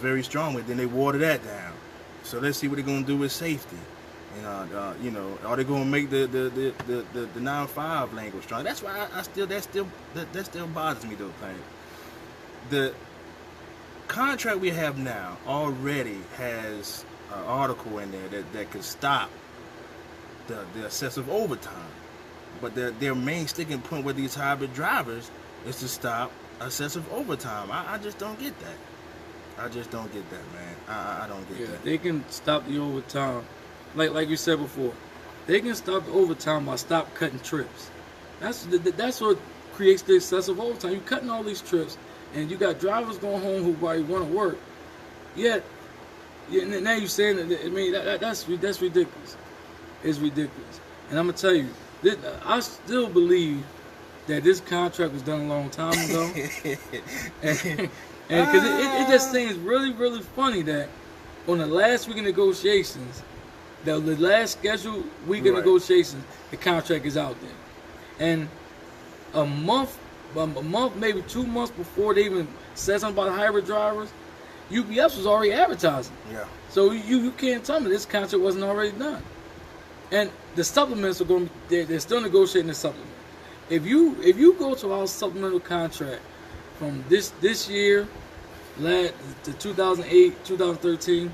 very strong, but then they watered that down. So let's see what they're going to do with safety. And you know, are they going to make the 9-5 language strong? That's why that still bothers me though. Thing. The contract we have now already has an article in there that could stop the excessive overtime, but their main sticking point with these hybrid drivers is to stop excessive overtime. I just don't get that. I just don't get that, man. I don't get that. They can stop the overtime, like you said before. They can stop the overtime by stop cutting trips. That's what creates the excessive overtime. You're cutting all these trips, and you got drivers going home who probably want to work. Yet, now you're saying that. I mean, that's ridiculous. It's ridiculous. And I'm gonna tell you, I still believe that this contract was done a long time ago. and because it just seems really, really funny that on the last week of negotiations, the last scheduled week of negotiations, the contract is out there. And a month, maybe 2 months before they even said something about hybrid drivers, UPS was already advertising. Yeah. So you can't tell me this contract wasn't already done. And the supplements are going to be, they're still negotiating the supplement. If you go to our supplemental contract from this year to 2008, 2013,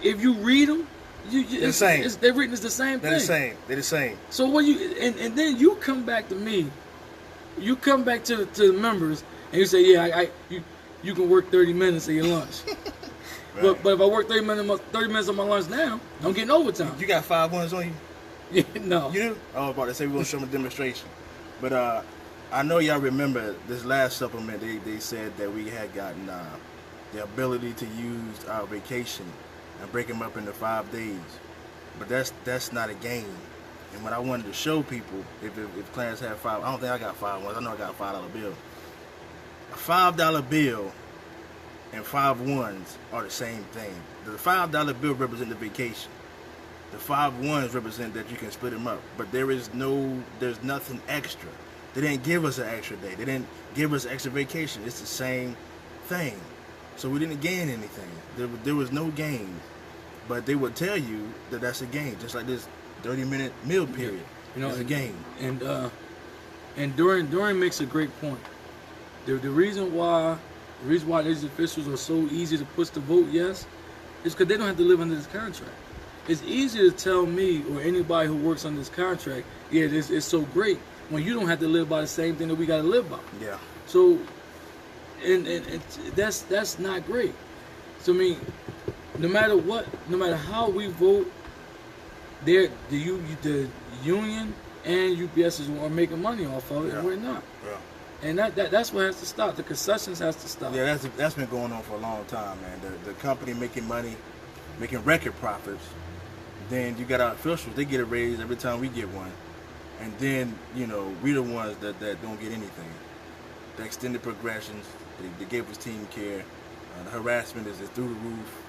if you read them, they're the same. They're written as the same thing. They're the same. So when and then you come back to me, you come back to the members and you say, yeah, you can work 30 minutes of your lunch. Right. But if I work 30 minutes of my lunch now, I'm getting overtime. You got 5 ones on you? Yeah, no. You do? I was about to say we're going to show them a demonstration. But I know y'all remember this last supplement, they said that we had gotten the ability to use our vacation and break them up into 5 days. But that's not a game. And what I wanted to show people, if Clarence had 5, I don't think I got 5 ones. I know I got a $5 bill. A $5 bill and 5 ones are the same thing. The $5 bill represents the vacation. The 5 ones represent that you can split them up. But there's nothing extra. They didn't give us an extra day. They didn't give us extra vacation. It's the same thing. So we didn't gain anything. There was no gain. But they would tell you that that's a gain. Just like this 30-minute meal period. You know, it's a gain. And Dorian makes a great point. The reason why these officials are so easy to push the vote yes is because they don't have to live under this contract. It's easy to tell me or anybody who works on this contract, yeah, it's so great, when you don't have to live by the same thing that we got to live by. Yeah. So, and that's not great. So I mean, no matter how we vote, the union and UPS are making money off of it, and we're not. Yeah. And that's what has to stop. The concessions has to stop. Yeah, that's been going on for a long time, man. The company making money, making record profits. Then you got our officials; they get a raise every time we get one. And then we the ones that don't get anything. The extended progressions, they gave us team care. The harassment is through the roof.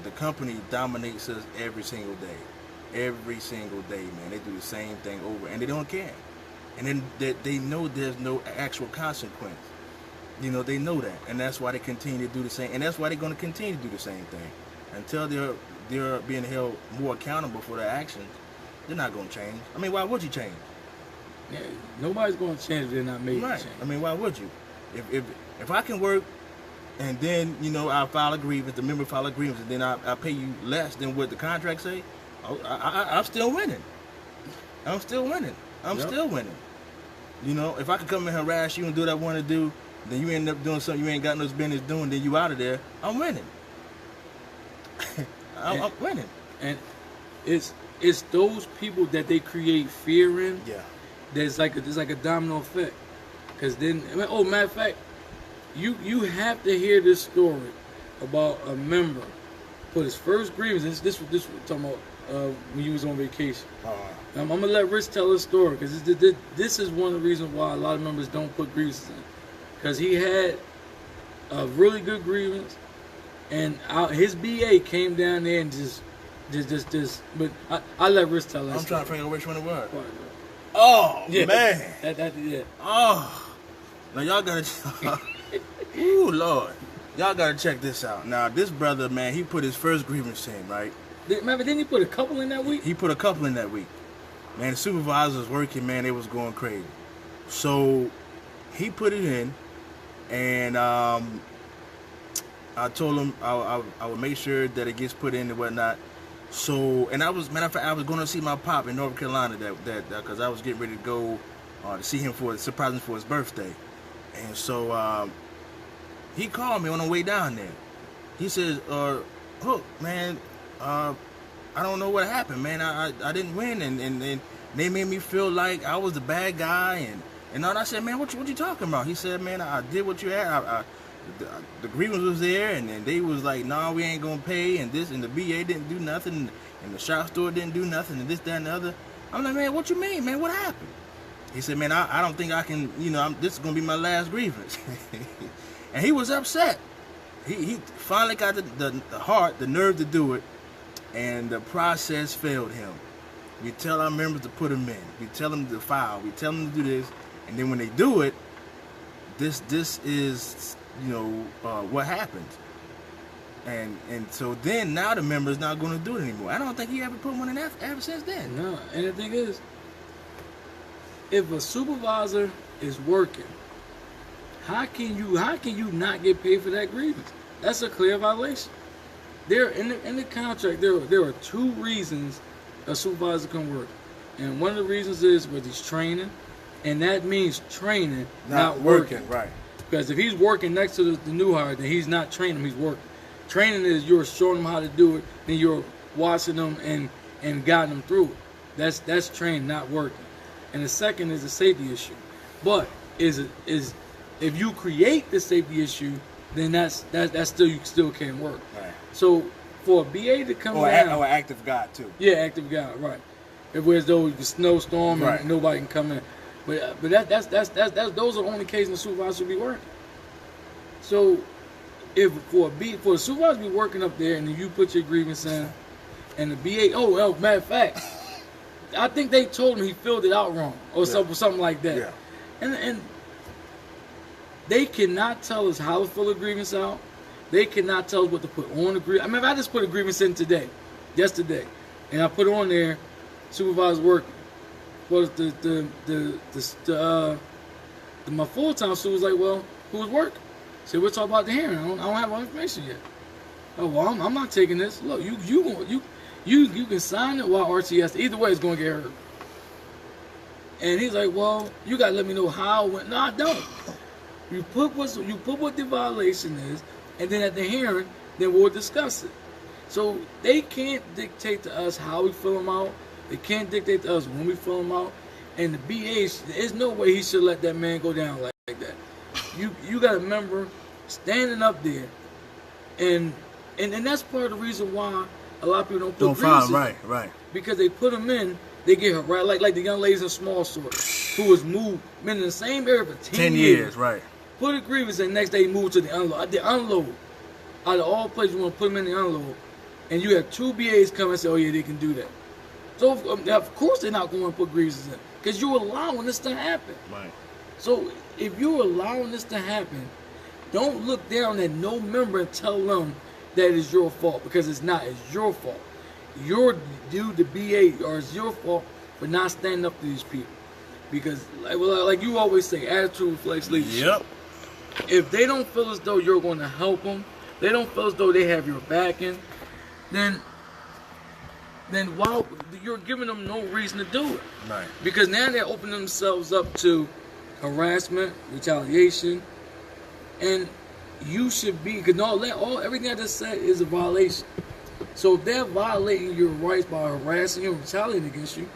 The company dominates us every single day. Every single day, man. They do the same thing over, and they don't care. And then they know there's no actual consequence. They know that, and that's why they continue to do the same. And that's why they're going to continue to do the same thing until they're being held more accountable for their actions. They're not going to change. I mean, why would you change? Yeah, nobody's going to change if they're not made to change. I mean, why would you? If I can work, and then I file a grievance, the member file a grievance, and then I pay you less than what the contract say, I'm still winning. I'm still winning. I'm still winning. If I could come and harass you and do what I want to do, then you end up doing something you ain't got no business doing, then you out of there, I'm winning. I'm winning. It's those people that they create fear in. Yeah. There's like a domino effect. Because then, matter of fact, you have to hear this story about a member put his first grievance. This was talking about when you was on vacation. I'm gonna let Rich tell his story because this is one of the reasons why a lot of members don't put grievances in. Because he had a really good grievance, and his BA came down there and just. But I let Rich tell that. I'm trying to figure out which one it was. Right. Oh Yeah. man. Yeah. Oh. Now y'all gotta. Ooh Lord. Y'all gotta check this out. Now this brother, man, he put his first grievance in, right? Remember, didn't he put a couple in that week? He put a couple in that week. Man, the supervisor was working, man, they was going crazy. So he put it in, and I told him I would make sure that it gets put in and whatnot. So, and matter of fact, I was going to see my pop in North Carolina because I was getting ready to go to see him surprise him for his birthday. And so he called me on the way down there. He says, Hook, man, I don't know what happened, man. I didn't win, and they made me feel like I was the bad guy, and all. I said, man, what you talking about? He said, man, I did what you had. The grievance was there, and they was like, nah, we ain't gonna pay, and this, and the BA didn't do nothing, and the shop store didn't do nothing, and this, that, and the other. I'm like, man, what you mean, man? What happened? He said, man, I don't think I can, this is gonna be my last grievance. And he was upset. He finally got the heart, the nerve to do it, and the process failed him. We tell our members to put them in. We tell them to file. We tell them to do this, and then when they do it, this is what happens. And so then now the member's not going to do it anymore. I don't think he ever put one in ever since then. No, and the thing is, if a supervisor is working, how can you not get paid for that grievance? That's a clear violation. There in the contract, there are two reasons a supervisor can work, and one of the reasons is with his training, and that means training, not working. Right. Because if he's working next to the new hire, then he's not training him, he's working. Training is you're showing them how to do it, then you're watching them and guiding them through it. That's training, not working. And the second is a safety issue. But if you create the safety issue, then that's still, you still can't work. Right. So for a BA to come down, or active guard too. Yeah, active guard, right. If there's the snowstorm and right. nobody can come in. But that's those are the only cases the supervisor should be working. So if for a supervisor to be working up there and you put your grievance in, and the BA, matter of fact, I think they told him he filled it out wrong or something like that. Yeah. And they cannot tell us how to fill a grievance out. They cannot tell us what to put on the grievance. I mean, if I just put a grievance in yesterday, and I put on there, supervisor working. Well, my full-time student was like, well, who was working? So we'll talk about the hearing. I don't have all the information yet. Oh, well, I'm not taking this. Look, you can sign it while RTS. Either way, it's going to get hurt. And he's like, well, you got to let me know how it went. No, I don't. You put what the violation is, and then at the hearing, then we'll discuss it. So they can't dictate to us how we fill them out. They can't dictate to us when we fill them out. And the BA, there's no way he should let that man go down like that. You got a member standing up there, and that's part of the reason why a lot of people don't put grievances. Right. Because they put them in, they get hurt, right? Like the young ladies in Small Sword who was moved, been in the same area for 10 years. Right. Put a grievance in, next day moved to the unload. The unload. Out of all places, you want to put them in the unload. And you have two BAs come and say, oh yeah, they can do that. So of course they're not going to put grievances in. Because you're allowing this to happen. Right. So if you're allowing this to happen, don't look down at no member and tell them that it's your fault. Because it's not. It's your fault. You're due to BA, or it's your fault for not standing up to these people. Because like you always say, attitude reflects leadership. Yep. If they don't feel as though you're going to help them, they don't feel as though they have your backing, then while you're giving them no reason to do it. Right. Because now they're opening themselves up to harassment, retaliation, and you should be, because everything I just said is a violation. So if they're violating your rights by harassing you or retaliating against you,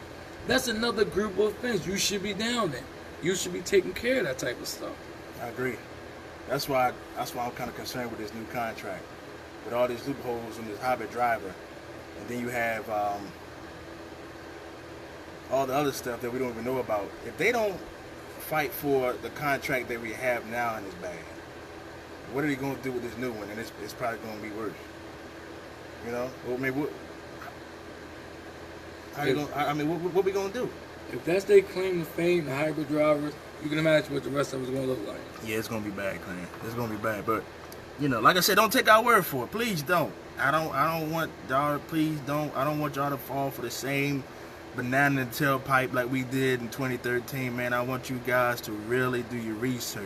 that's another group of offense you should be down there. You should be taking care of that type of stuff. I agree. That's why I'm kind of concerned with this new contract, with all these loopholes in this hybrid driver, and then you have all the other stuff that we don't even know about. If they don't fight for the contract that we have now in this bag, what are they going to do with this new one? And it's probably going to be worse. You know, well, maybe what are we going to do? If that's their claim to fame, the hybrid drivers, you can imagine what the rest of it's going to look like. Yeah, it's going to be bad, Clan. It's going to be bad. But, you know, like I said, don't take our word for it. Please don't. I don't want y'all, please don't. I don't want y'all to fall for the same banana tailpipe like we did in 2013, man. I want you guys to really do your research.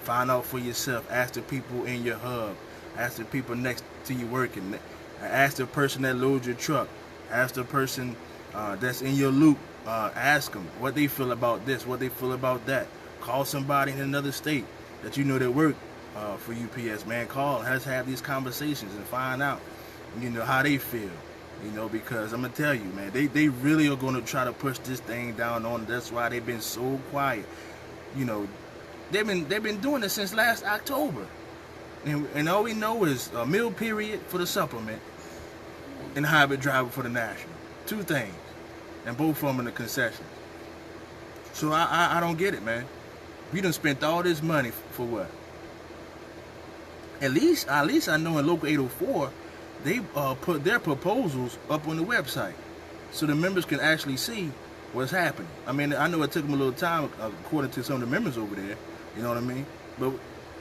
Find out for yourself. Ask the people in your hub. Ask the people next to you working. Ask the person that loads your truck. Ask the person that's in your loop. Ask them what they feel about this, what they feel about that. Call somebody in another state that you know that work for UPS, man. Call. Let's have these conversations and find out, you know, how they feel. You know, because I'm gonna tell you, man, they really are gonna try to push this thing down on. That's why they've been so quiet. You know, they've been doing this since last October, and all we know is a meal period for the supplement and hybrid driver for the national. Two things, and both of them in the concessions. So I don't get it, man. We done spent all this money for what? At least I know in Local 804. They put their proposals up on the website so the members can actually see what's happening. I mean, I know it took them a little time, according to some of the members over there, you know what I mean? But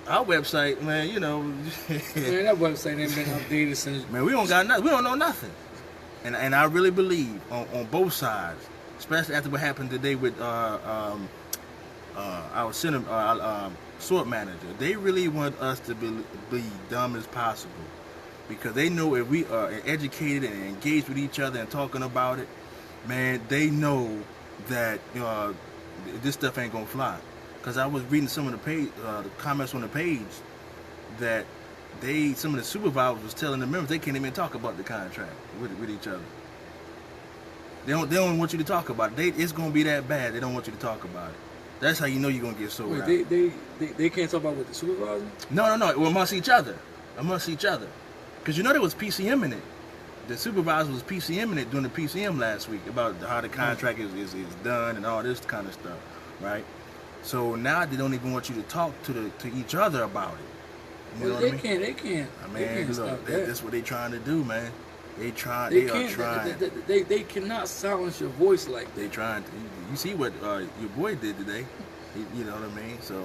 our website, man, you know. Man, that website ain't been updated since. Man, we don't got nothing. We don't know nothing. And I really believe on both sides, especially after what happened today with our sort manager, they really want us to be dumb as possible. Because they know if we are educated and engaged with each other and talking about it, man, they know that this stuff ain't gonna fly. Because I was reading some of the comments on the page that some of the supervisors was telling the members they can't even talk about the contract with each other. They don't want you to talk about it. It's gonna be that bad. They don't want you to talk about it. That's how you know you're gonna get sold out. They can't talk about with the supervisor? No. Well, amongst each other. Because you know there was PCM in it. The supervisor was PCM in it during the PCM last week about how the contract is done and all this kind of stuff, right? So now they don't even want you to talk to each other about it. You know what I mean? They can't. I mean, look, that's what they trying to do, man. They are trying. They cannot silence your voice like that. They trying to. You see what your boy did today? You know what I mean? So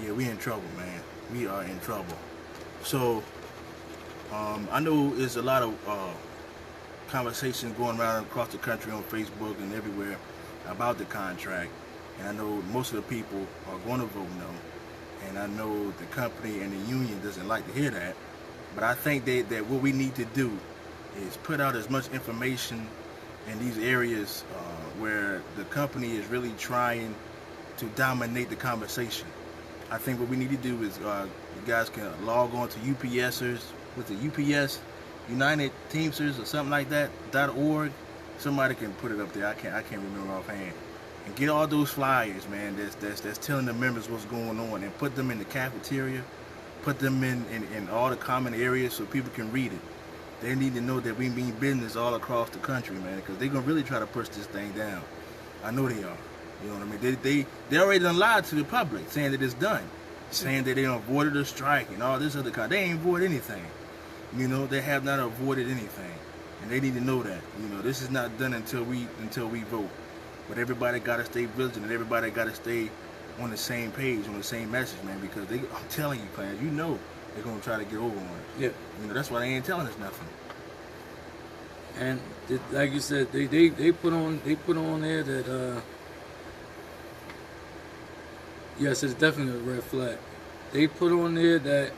yeah, we in trouble, man. We are in trouble. So. I know there's a lot of conversations going around across the country on Facebook and everywhere about the contract, and I know most of the people are going to vote no, and I know the company and the union doesn't like to hear that, but I think that what we need to do is put out as much information in these areas where the company is really trying to dominate the conversation. I think what we need to do is you guys can log on to UPSers, with the UPS United Teamsters or something like that .org. Somebody can put it up there. I can't remember offhand. And get all those flyers, man. That's telling the members what's going on, and put them in the cafeteria, put them in all the common areas so people can read it. They need to know that we mean business all across the country, man, because they're gonna really try to push this thing down. I know they are. You know what I mean? They already done lied to the public, saying that it's done, saying that they avoided a strike and all this other kind. They ain't avoided anything. You know, they have not avoided anything, and they need to know that. You know, this is not done until we vote. But everybody got to stay vigilant. Everybody got to stay on the same page, on the same message, man. Because I'm telling you, fans, you know they're gonna try to get over on us. Yeah. You know, that's why they ain't telling us nothing. And like you said, they put on there that yes, it's definitely a red flag. They put on there that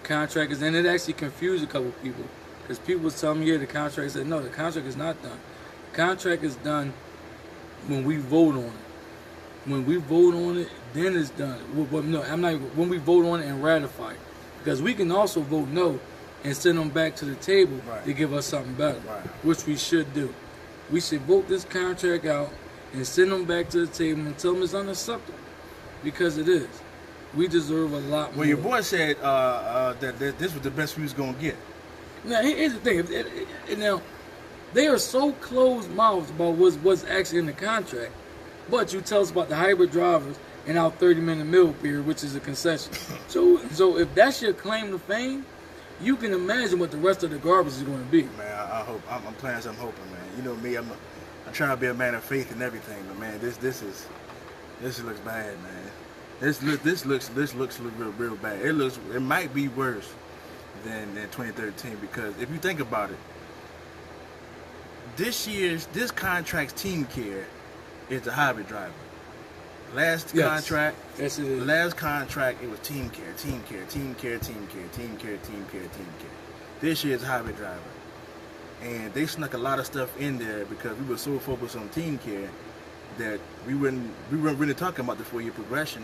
contract is, and it actually confused a couple people, because people was telling me, yeah, the contract said no, the contract is not done. The contract is done when we vote on it. When we vote on it, then it's done. Well, no, I'm not. When we vote on it and ratify it, because we can also vote no and send them back to the table Right. to give us something better, Right. which we should do. We should vote this contract out and send them back to the table and tell them it's unacceptable, because it is. We deserve a lot more. Well, your boy said that this was the best we was gonna get. Now, here's the thing. Now, they are so closed-mouthed about what's actually in the contract, but you tell us about the hybrid drivers and our 30-minute meal period, which is a concession. So if that's your claim to fame, you can imagine what the rest of the garbage is going to be. Man, I hope I'm playing as I'm hoping, man. You know me, I'm trying to be a man of faith in everything, but man, this looks bad, man. This looks real bad. It might be worse than 2013, because if you think about it, this contract's team care is the hybrid driver. Last contract, yes, it is. Last contract, it was team care. This year's hybrid driver, and they snuck a lot of stuff in there because we were so focused on team care that we weren't really talking about the 4-year progression.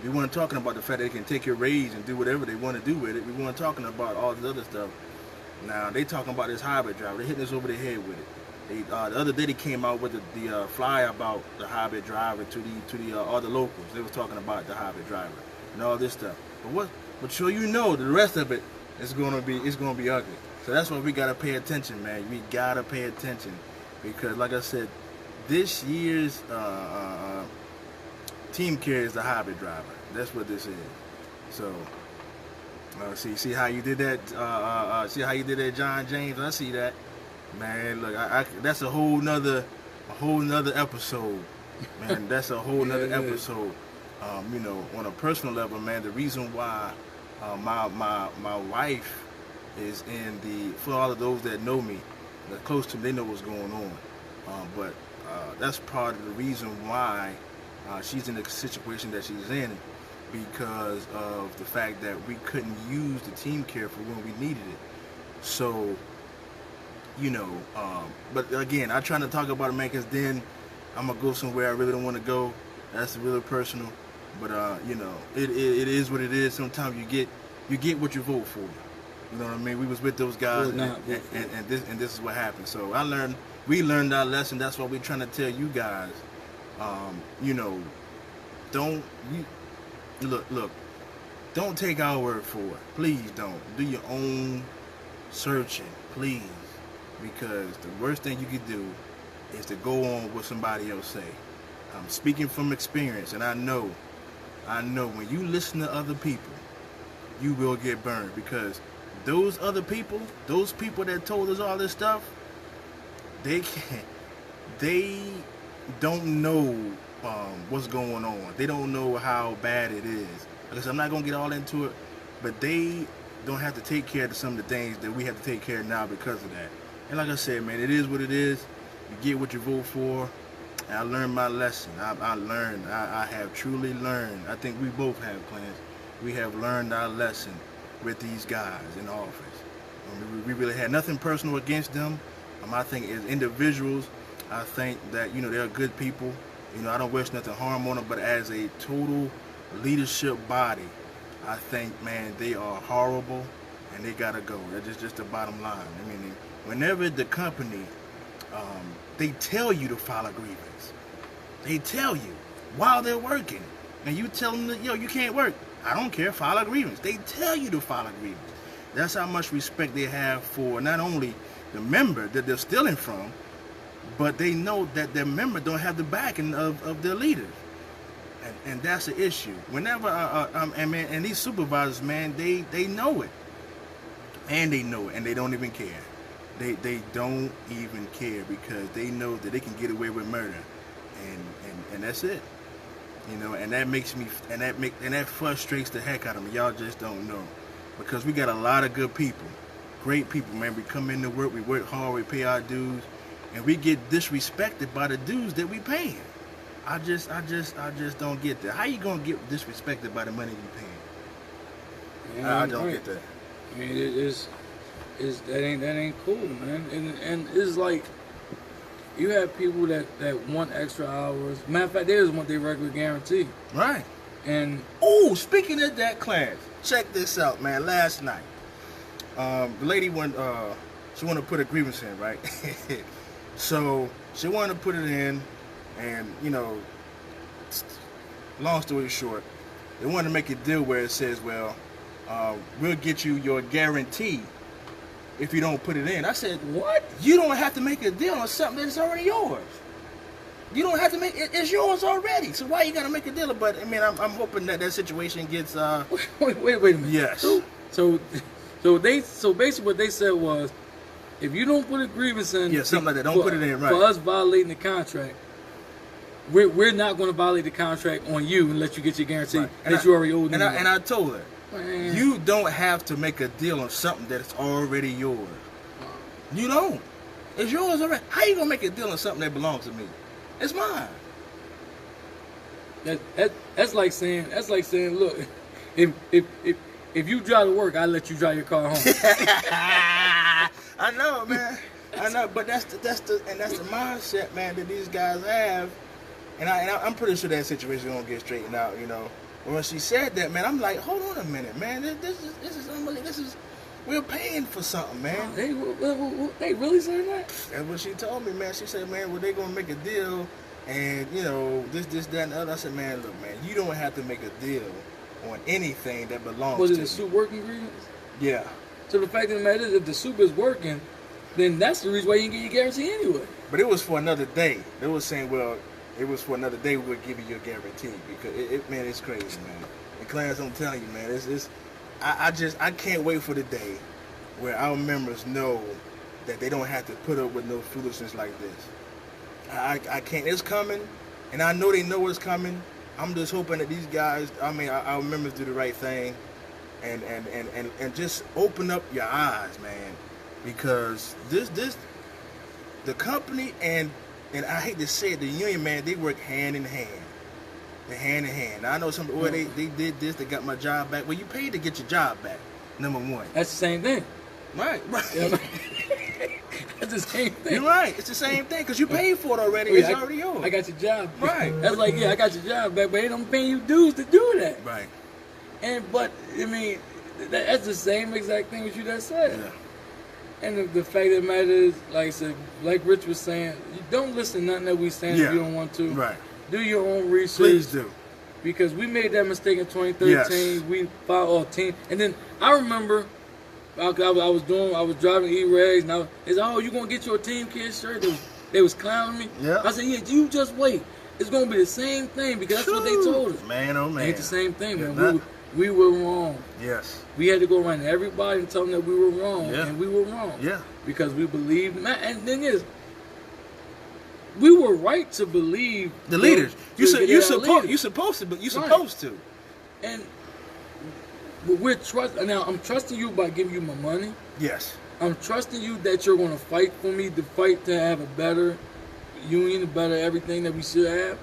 We weren't talking about the fact that they can take your raise and do whatever they want to do with it. We weren't talking about all this other stuff. Now they talking about this hybrid driver. They hitting us over the head with it. The other day they came out with the flyer about the hybrid driver to the all the locals. They was talking about the hybrid driver and all this stuff. But so you know, the rest of it is gonna be ugly. So that's why we gotta pay attention, man. We gotta pay attention, because like I said, this year's team care is the hybrid driver. That's what this is. So see how you did that. See how you did that, John James. I see that. Man, look, that's a whole nother episode, man. That's a whole nother episode. You know, on a personal level, man, the reason why my wife is in for all of those that know me, that close to me, they know what's going on. But that's part of the reason why she's in the situation that she's in, because of the fact that we couldn't use the team care for when we needed it. So, you know, but again, I try to talk about it, man, because then I'm gonna go somewhere I really don't want to go. That's really personal. But you know, it is what it is. Sometimes you get what you vote for. You know what I mean? We was with those guys, and this is what happened. So we learned our lesson. That's what we're trying to tell you guys. You know, look. Don't take our word for it. Please don't. Do your own searching, please. Because the worst thing you could do is to go on what somebody else say. I'm speaking from experience, and I know when you listen to other people, you will get burned, because those other people, those people that told us all this stuff, they don't know what's going on. They don't know how bad it is. Because I'm not gonna get all into it, but they don't have to take care of some of the things that we have to take care of now because of that. And like I said, man, it is what it is. You get what you vote for. And I learned my lesson. I have truly learned. I think we both have, Clarence. We have learned our lesson with these guys in office. We really had nothing personal against them. I think as individuals, I think that, you know, they're good people. You know, I don't wish nothing harm on them, but as a total leadership body, I think, man, they are horrible and they gotta go. That's just the bottom line. I mean, whenever the company, they tell you to file a grievance. They tell you while they're working, and you tell them that, yo, you can't work. I don't care, file a grievance. They tell you to file a grievance. That's how much respect they have for not only the member that they're stealing from, but they know that their member don't have the backing of their leaders. And that's the issue. Whenever, and these supervisors, man, they know it. And they know it, and they don't even care. They don't even care, because they know that they can get away with murder. And that's it. You know, and that makes me, and that frustrates the heck out of me. Y'all just don't know. Because we got a lot of good people. Great people, man. We come into work, we work hard, we pay our dues, and we get disrespected by the dues that we paying. I just don't get that. How you gonna get disrespected by the money you paying? I don't get that. I mean, that ain't cool, man. And it's like, you have people that want extra hours. Matter of fact, they just want their regular guarantee. Right. And oh, speaking of that, Clarence, check this out, man. Last night, The lady she wanted to put a grievance in, right? So she wanted to put it in, and long story short, they wanted to make a deal where it says, well, we'll get you your guarantee if you don't put it in. I said, what? You don't have to make a deal on something that's already yours. You don't have to make it. It's yours already. So why you gotta make a deal? But I mean, I'm hoping that situation gets. Wait a minute. Yes. So basically what they said was, if you don't put a grievance in, something like that. Don't put it in, right? For us violating the contract, we're not going to violate the contract on you and let you get your guarantee that you already owed. And I told her, man, you don't have to make a deal on something that's already yours. You don't. It's yours already. How you gonna make a deal on something that belongs to me? It's mine. That's like saying, look, if you drive to work, I let you drive your car home. I know, man. I know, but that's the mindset, man, that these guys have, and I'm pretty sure that situation is gonna get straightened out, But when she said that, man, I'm like, hold on a minute, man. This is unbelievable. We're paying for something, man. They really saying that? That's what she told me, man. She said, man, well, they gonna make a deal, and this, that, and the other. I said, man, look, man, you don't have to make a deal on anything that belongs to you. Was it the soup working grievance? Yeah. So the fact of the matter is, if the soup is working, then that's the reason why you can get your guarantee anyway. But it was for another day. They were saying, well, it was for another day we'll give you your guarantee, because man, it's crazy, man. And Clarence, I'm telling you, man, I can't wait for the day where our members know that they don't have to put up with no foolishness like this. I can't. It's coming, and I know they know it's coming. I'm just hoping that these guys, our members do the right thing, and just open up your eyes, man, because the company and I hate to say it, the union, man, they work hand in hand. They're hand in hand. Now, I know some, they did this, they got my job back. Well, you paid to get your job back, number one. That's the same thing. Right. Yeah, that's the same thing. You're right. It's the same thing, because you paid for it already. It's already yours. I got your job back. Right. That's like, I got your job back, but they don't pay you dues to do that. Right. But, I mean, that's the same exact thing that you just said. Yeah. And the fact of the matter is, like I said, like Rich was saying, you don't listen to nothing that we saying if you don't want to. Right. Do your own research. Please do. Because we made that mistake in 2013. Yes. We filed all team. And then I remember I was driving E-Rags, and they said, oh, you going to get your Team Kids shirt? They was clowning me. Yeah. I said, yeah, you just wait. It's going to be the same thing, because that's what they told us. Man, oh, man. It ain't the same thing, man. We were wrong. Yes. We had to go around to everybody and tell them that we were wrong. Yeah. And we were wrong. Yeah. Because we believed. And the thing is, we were right to believe the leaders. You're supposed to. And we're now I'm trusting you by giving you my money. Yes. I'm trusting you that you're going to fight for me, to fight to have a better union, a better everything that we should have.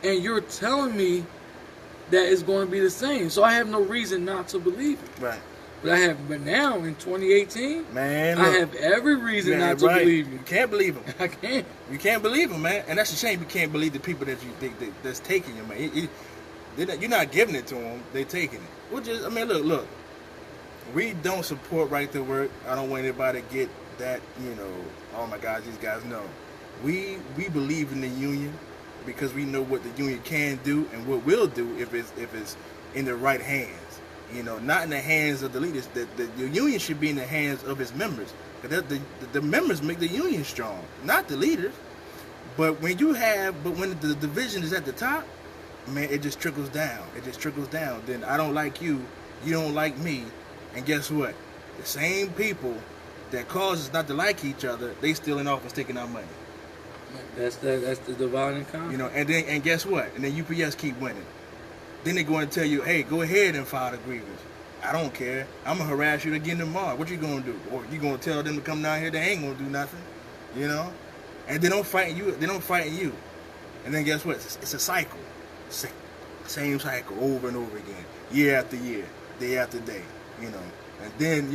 And you're telling me that it's going to be the same. So I have no reason not to believe it. Right. But now in 2018, man, I have every reason not to believe you. You can't believe them. I can't. You can't believe them, man. And that's a shame. You can't believe the people that you think that's taking you, man. You're not giving it to them. They're taking it. Which is, look. We don't support right to work. I don't want anybody to get that, oh my gosh, these guys know. We believe in the union because we know what the union can do and what we'll do if it's in the right hands. Not in the hands of the leaders. The union should be in the hands of its members. The members make the union strong, not the leaders. But when the division is at the top, man, it just trickles down. Then I don't like you, you don't like me, and guess what? The same people that cause us not to like each other, they still in office taking our money. That's the divide and conquer. And guess what? And then UPS keep winning. Then they're going to tell you, hey, go ahead and file the grievance. I don't care. I'm going to harass you again tomorrow. What you going to do? Or you going to tell them to come down here? They ain't going to do nothing. And they don't fight you. And then guess what? It's a cycle. Same cycle over and over again. Year after year. Day after day. And then,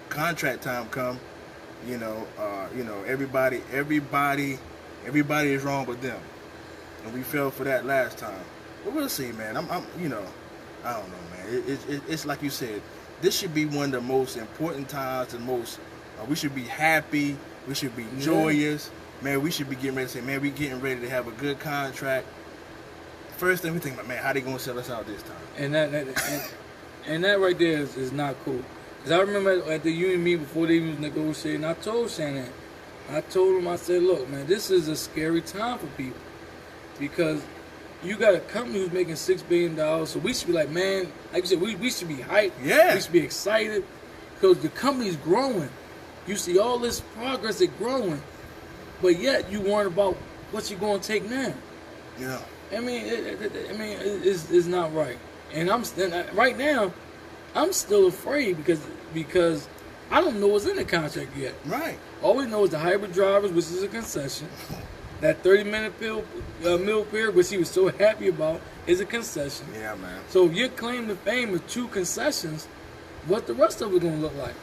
contract time come. Everybody is wrong but them. And we fell for that last time. But we'll see, man. I don't know, man. It's like you said, this should be one of the most important times. The most we should be happy. We should be joyous. Man, we should be getting ready to say, man, we getting ready to have a good contract. First thing we think about, man, how they gonna sell us out this time? And that right there is not cool. Because I remember at the union meeting before they even was negotiating, I told Shannon, I told him, I said, look, man, this is a scary time for people. Because you got a company who's making $6 billion, so we should be like, man, like you said, we should be hyped. Yeah. We should be excited. Because the company's growing. You see all this progress, it growing. But yet you worry about what you're going to take now. Yeah. I mean, it's not right. And right now, I'm still afraid because I don't know what's in the contract yet. Right. All we know is the hybrid drivers, which is a concession. That 30-minute meal period, which he was so happy about, is a concession. Yeah, man. So if your claim to fame is 2 concessions, what the rest of it going to look like?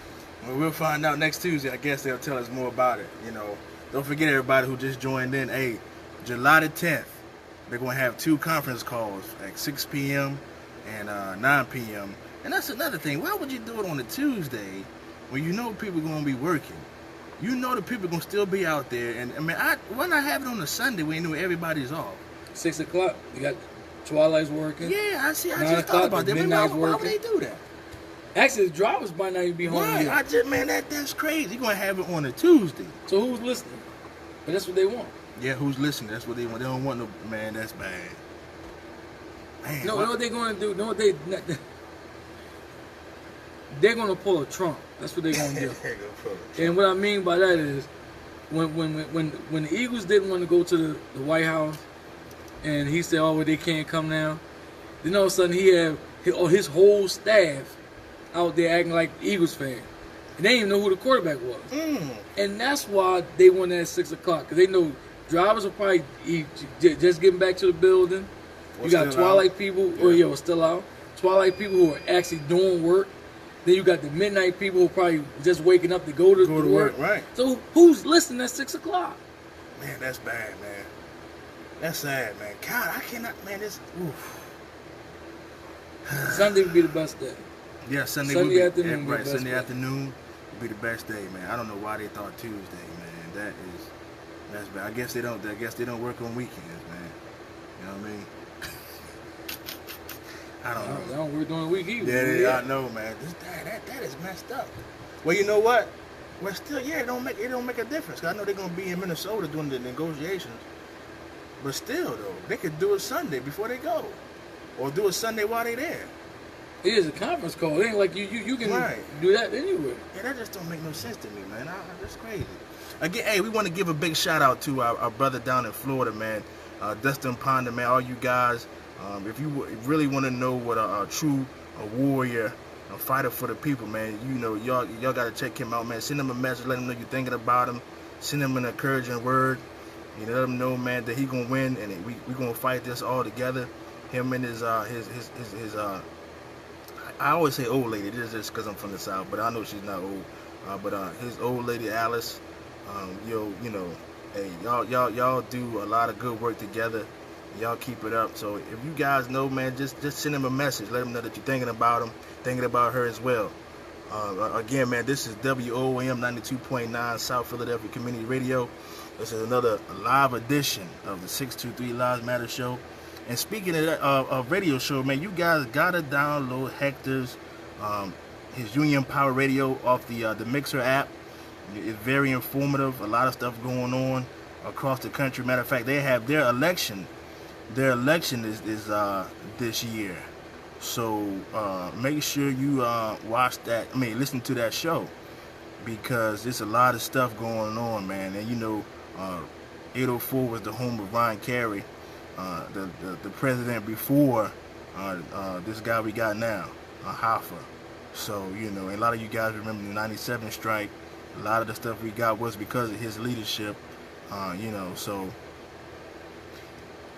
Well, we'll find out next Tuesday. I guess they'll tell us more about it. You know, don't forget everybody who just joined in. Hey, July the 10th, they're going to have 2 conference calls at 6 p.m. and 9 p.m. And that's another thing. Why would you do it on a Tuesday when you know people are going to be working? You know the people are going to still be out there. And I mean, why not have it on a Sunday when you know everybody's off? 6 o'clock, you got Twilight's working. Yeah, I see. I 9 just thought about that. Why would they do that? Actually, the drivers might not even be home Right, yet. that's crazy. You're going to have it on a Tuesday. So who's listening? But that's what they want. Yeah, who's listening? That's what they want. They don't want no, man, that's bad. Man, No, what they're going to do? No, they're going to pull a Trump. That's what they're going to do. And what I mean by that is, when the Eagles didn't want to go to the White House, and he said, "Oh, well, they can't come now," then all of a sudden he had his whole staff out there acting like Eagles fans. And they didn't even know who the quarterback was. And that's why they went at 6 o'clock. Because they know drivers are probably just getting back to the building. You got Twilight people, still out. Twilight people who are actually doing work. Then you got the midnight people who are probably just waking up to go to work. Right. So who's listening at 6 o'clock? Man, that's bad, man. That's sad, man. God, I cannot, man, this, oof. Sunday would be the best day. Yeah, Sunday afternoon. Right, Sunday afternoon would be the best day, man. I don't know why they thought Tuesday, man. That's bad. I guess they don't work on weekends, man. You know what I mean? I don't know. They don't work during the week either. Yeah, I know, man. That is messed up. Well, you know what? Well, still, yeah, it don't make a difference. 'Cause I know they're gonna be in Minnesota doing the negotiations. But still, though, they could do it Sunday before they go, or do it Sunday while they're there. It is a conference call. It ain't like you can do that anywhere. Yeah, that just don't make no sense to me, man. That's crazy. Again, hey, we want to give a big shout out to our brother down in Florida, man, Dustin Ponder, man. All you guys, if you really want to know what a true warrior, a fighter for the people, man, you know, y'all got to check him out, man. Send him a message, let him know you're thinking about him. Send him an encouraging word. You know, let him know, man, that he gonna win, and we gonna fight this all together. Him and his I always say old lady. This is just because I'm from the South, but I know she's not old. But his old lady Alice, you know, hey, y'all do a lot of good work together. Y'all keep it up. So if you guys know, man, just send him a message. Let him know that you're thinking about him, thinking about her as well. Again, man, this is WOAM 92.9 South Philadelphia Community Radio. This is another live edition of the 623 Lives Matter show. And speaking of radio show, man, you guys gotta download Hector's his Union Power Radio off the Mixer app. It's very informative. A lot of stuff going on across the country. Matter of fact, they have their election. Their election is this year. So make sure you watch that. I mean, listen to that show, because there's a lot of stuff going on, man. And you know, 804 was the home of Ron Carey. The president before this guy we got now, Hoffa. So, you know, a lot of you guys remember the 97 strike. A lot of the stuff we got was because of his leadership, you know, so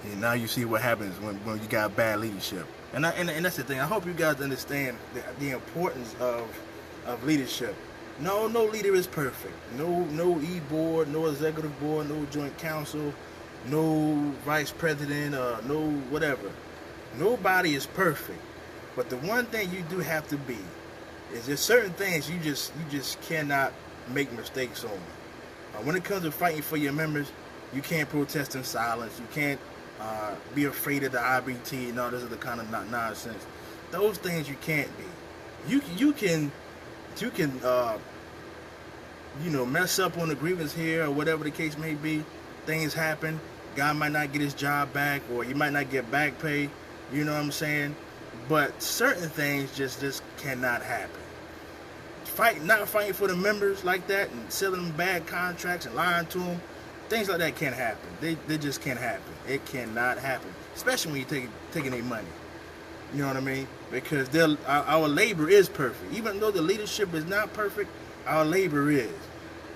and now you see what happens when you got bad leadership. And that's the thing. I hope you guys understand the importance of leadership. No leader is perfect. No E-board, no executive board, no joint council, no vice president, no whatever. Nobody is perfect. But the one thing you do have to be It's just certain things you just cannot make mistakes on. When it comes to fighting for your members, you can't protest in silence. You can't be afraid of the IBT and all this other kind of nonsense. Those things you can't be. You can mess up on the grievance here or whatever the case may be. Things happen. Guy might not get his job back, or he might not get back pay. You know what I'm saying? But certain things just cannot happen. Not fighting for the members like that and selling them bad contracts and lying to them, things like that can't happen. They just can't happen. It cannot happen, especially when you're taking their money. You know what I mean? Because our labor is perfect. Even though the leadership is not perfect, our labor is.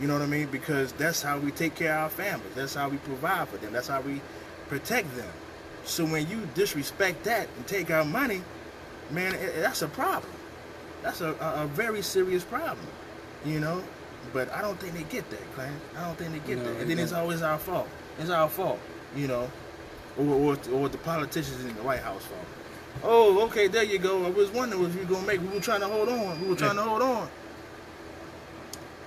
You know what I mean? Because that's how we take care of our families. That's how we provide for them. That's how we protect them. So when you disrespect that and take our money, man, that's a problem. That's a very serious problem, you know. But I don't think they get that, Clan. I don't think they get that. And then it's always our fault. It's our fault, you know, or the politicians in the White House fault. Oh, okay, there you go. I was wondering what you were gonna make. We were trying to hold on.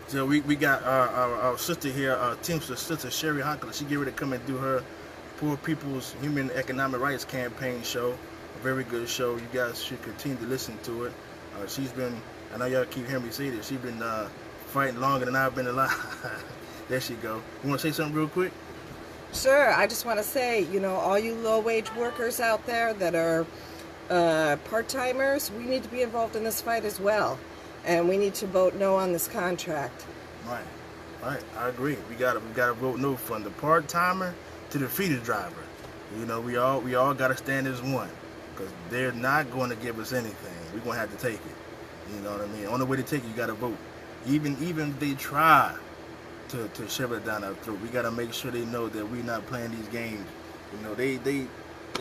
So we got our sister here, Teamster Sister Sherry Honkler. She get ready to come and do her Poor People's Human Economic Rights Campaign show. A very good show. You guys should continue to listen to it. She's been, I know y'all keep hearing me say this, she's been fighting longer than I've been alive. There she go. You want to say something real quick? Sure. I just want to say, all you low-wage workers out there that are part-timers, we need to be involved in this fight as well. And we need to vote no on this contract. Right. I agree. We gotta vote no from the part-timer to the feeder driver. We all gotta stand as one, because they're not going to give us anything. We're gonna have to take it. You know what I mean? On the way to take it, you gotta vote. Even if they try to shove it down our throat, we gotta make sure they know that we're not playing these games. They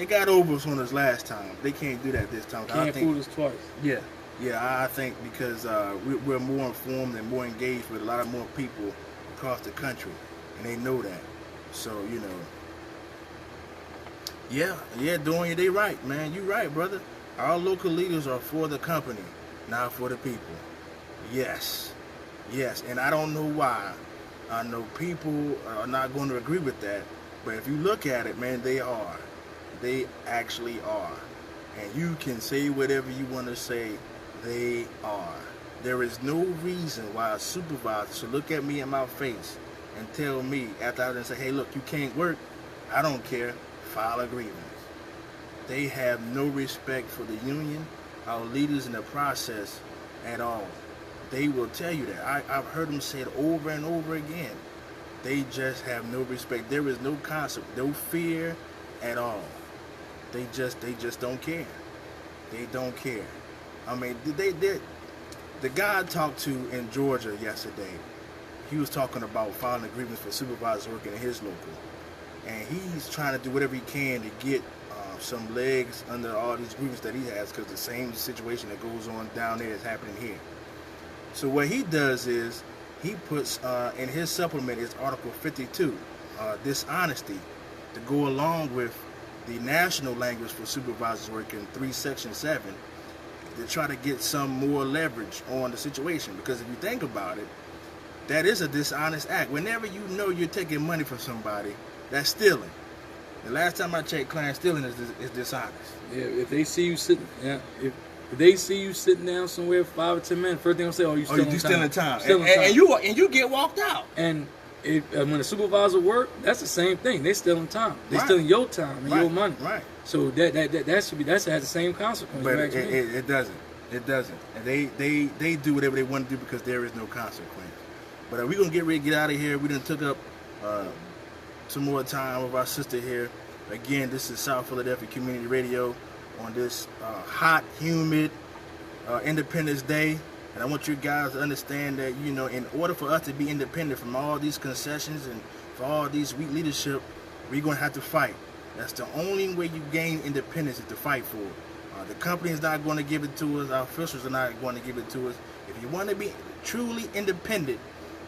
got over us on us last time. They can't do that this time. Can't fool us twice. Yeah, I think because we're more informed and more engaged with a lot more people across the country, and they know that. So, yeah, Dorian, they right, man. You right, brother. Our local leaders are for the company, not for the people. Yes, and I don't know why. I know people are not going to agree with that, but if you look at it, man, they are. They actually are. And you can say whatever you want to say. They are. There is no reason why a supervisor should look at me in my face and tell me after I done say, hey, look, you can't work. I don't care. File a grievance. They have no respect for the union, our leaders in the process at all. They will tell you that. I've heard them say it over and over again. They just have no respect. There is no concept, no fear at all. They just don't care. They don't care. I mean, the guy I talked to in Georgia yesterday, he was talking about filing a grievance for supervisors working in his local. And he's trying to do whatever he can to get some legs under all these grievances that he has, because the same situation that goes on down there is happening here. So what he does is he puts in his supplement is Article 52, dishonesty, to go along with the national language for supervisors working 3 Section 7, to try to get some more leverage on the situation. Because if you think about it, that is a dishonest act. Whenever you know you're taking money from somebody, that's stealing. The last time I checked, client stealing is dishonest. Yeah, if they see you sitting, if they see you sitting down somewhere for 5 or 10 minutes, first thing they'll say, "Oh, you stealing time." And you get walked out. And when a supervisor work, that's the same thing. They stealing time. They stealing your time and your money. Right. So that has the same consequence. But it doesn't. It doesn't. And they do whatever they want to do because there is no consequence. But we're gonna get ready to get out of here. We done took up some more time with our sister here. Again, this is South Philadelphia Community Radio on this hot, humid Independence Day. And I want you guys to understand that, in order for us to be independent from all these concessions and for all these weak leadership, we're going to have to fight. That's the only way you gain independence, is to fight for it. The company is not going to give it to us. Our officials are not going to give it to us. If you want to be truly independent,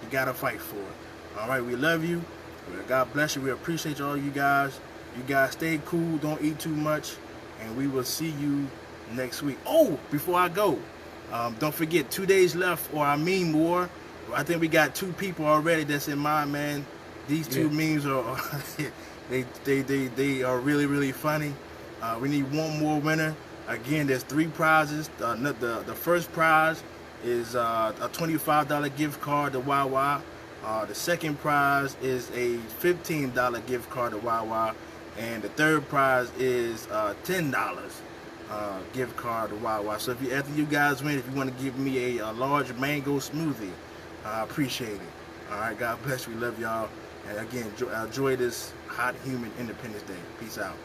you got to fight for it. All right, we love you. God bless you. We appreciate all you guys. You guys stay cool. Don't eat too much. And we will see you next week. Oh, before I go, Don't forget, 2 days left, or I mean more. I think we got 2 people already that's in mind, man. These 2 memes are they are really, really funny. We need one more winner. Again, there's 3 prizes. The first prize is a $25 gift card to Wawa. The second prize is a $15 gift card to Wawa. And the third prize is $10 gift card to Wawa. So after you guys win, if you want to give me a large mango smoothie, I appreciate it. All right, God bless you. We love y'all. And again, enjoy this hot, humid Independence Day. Peace out.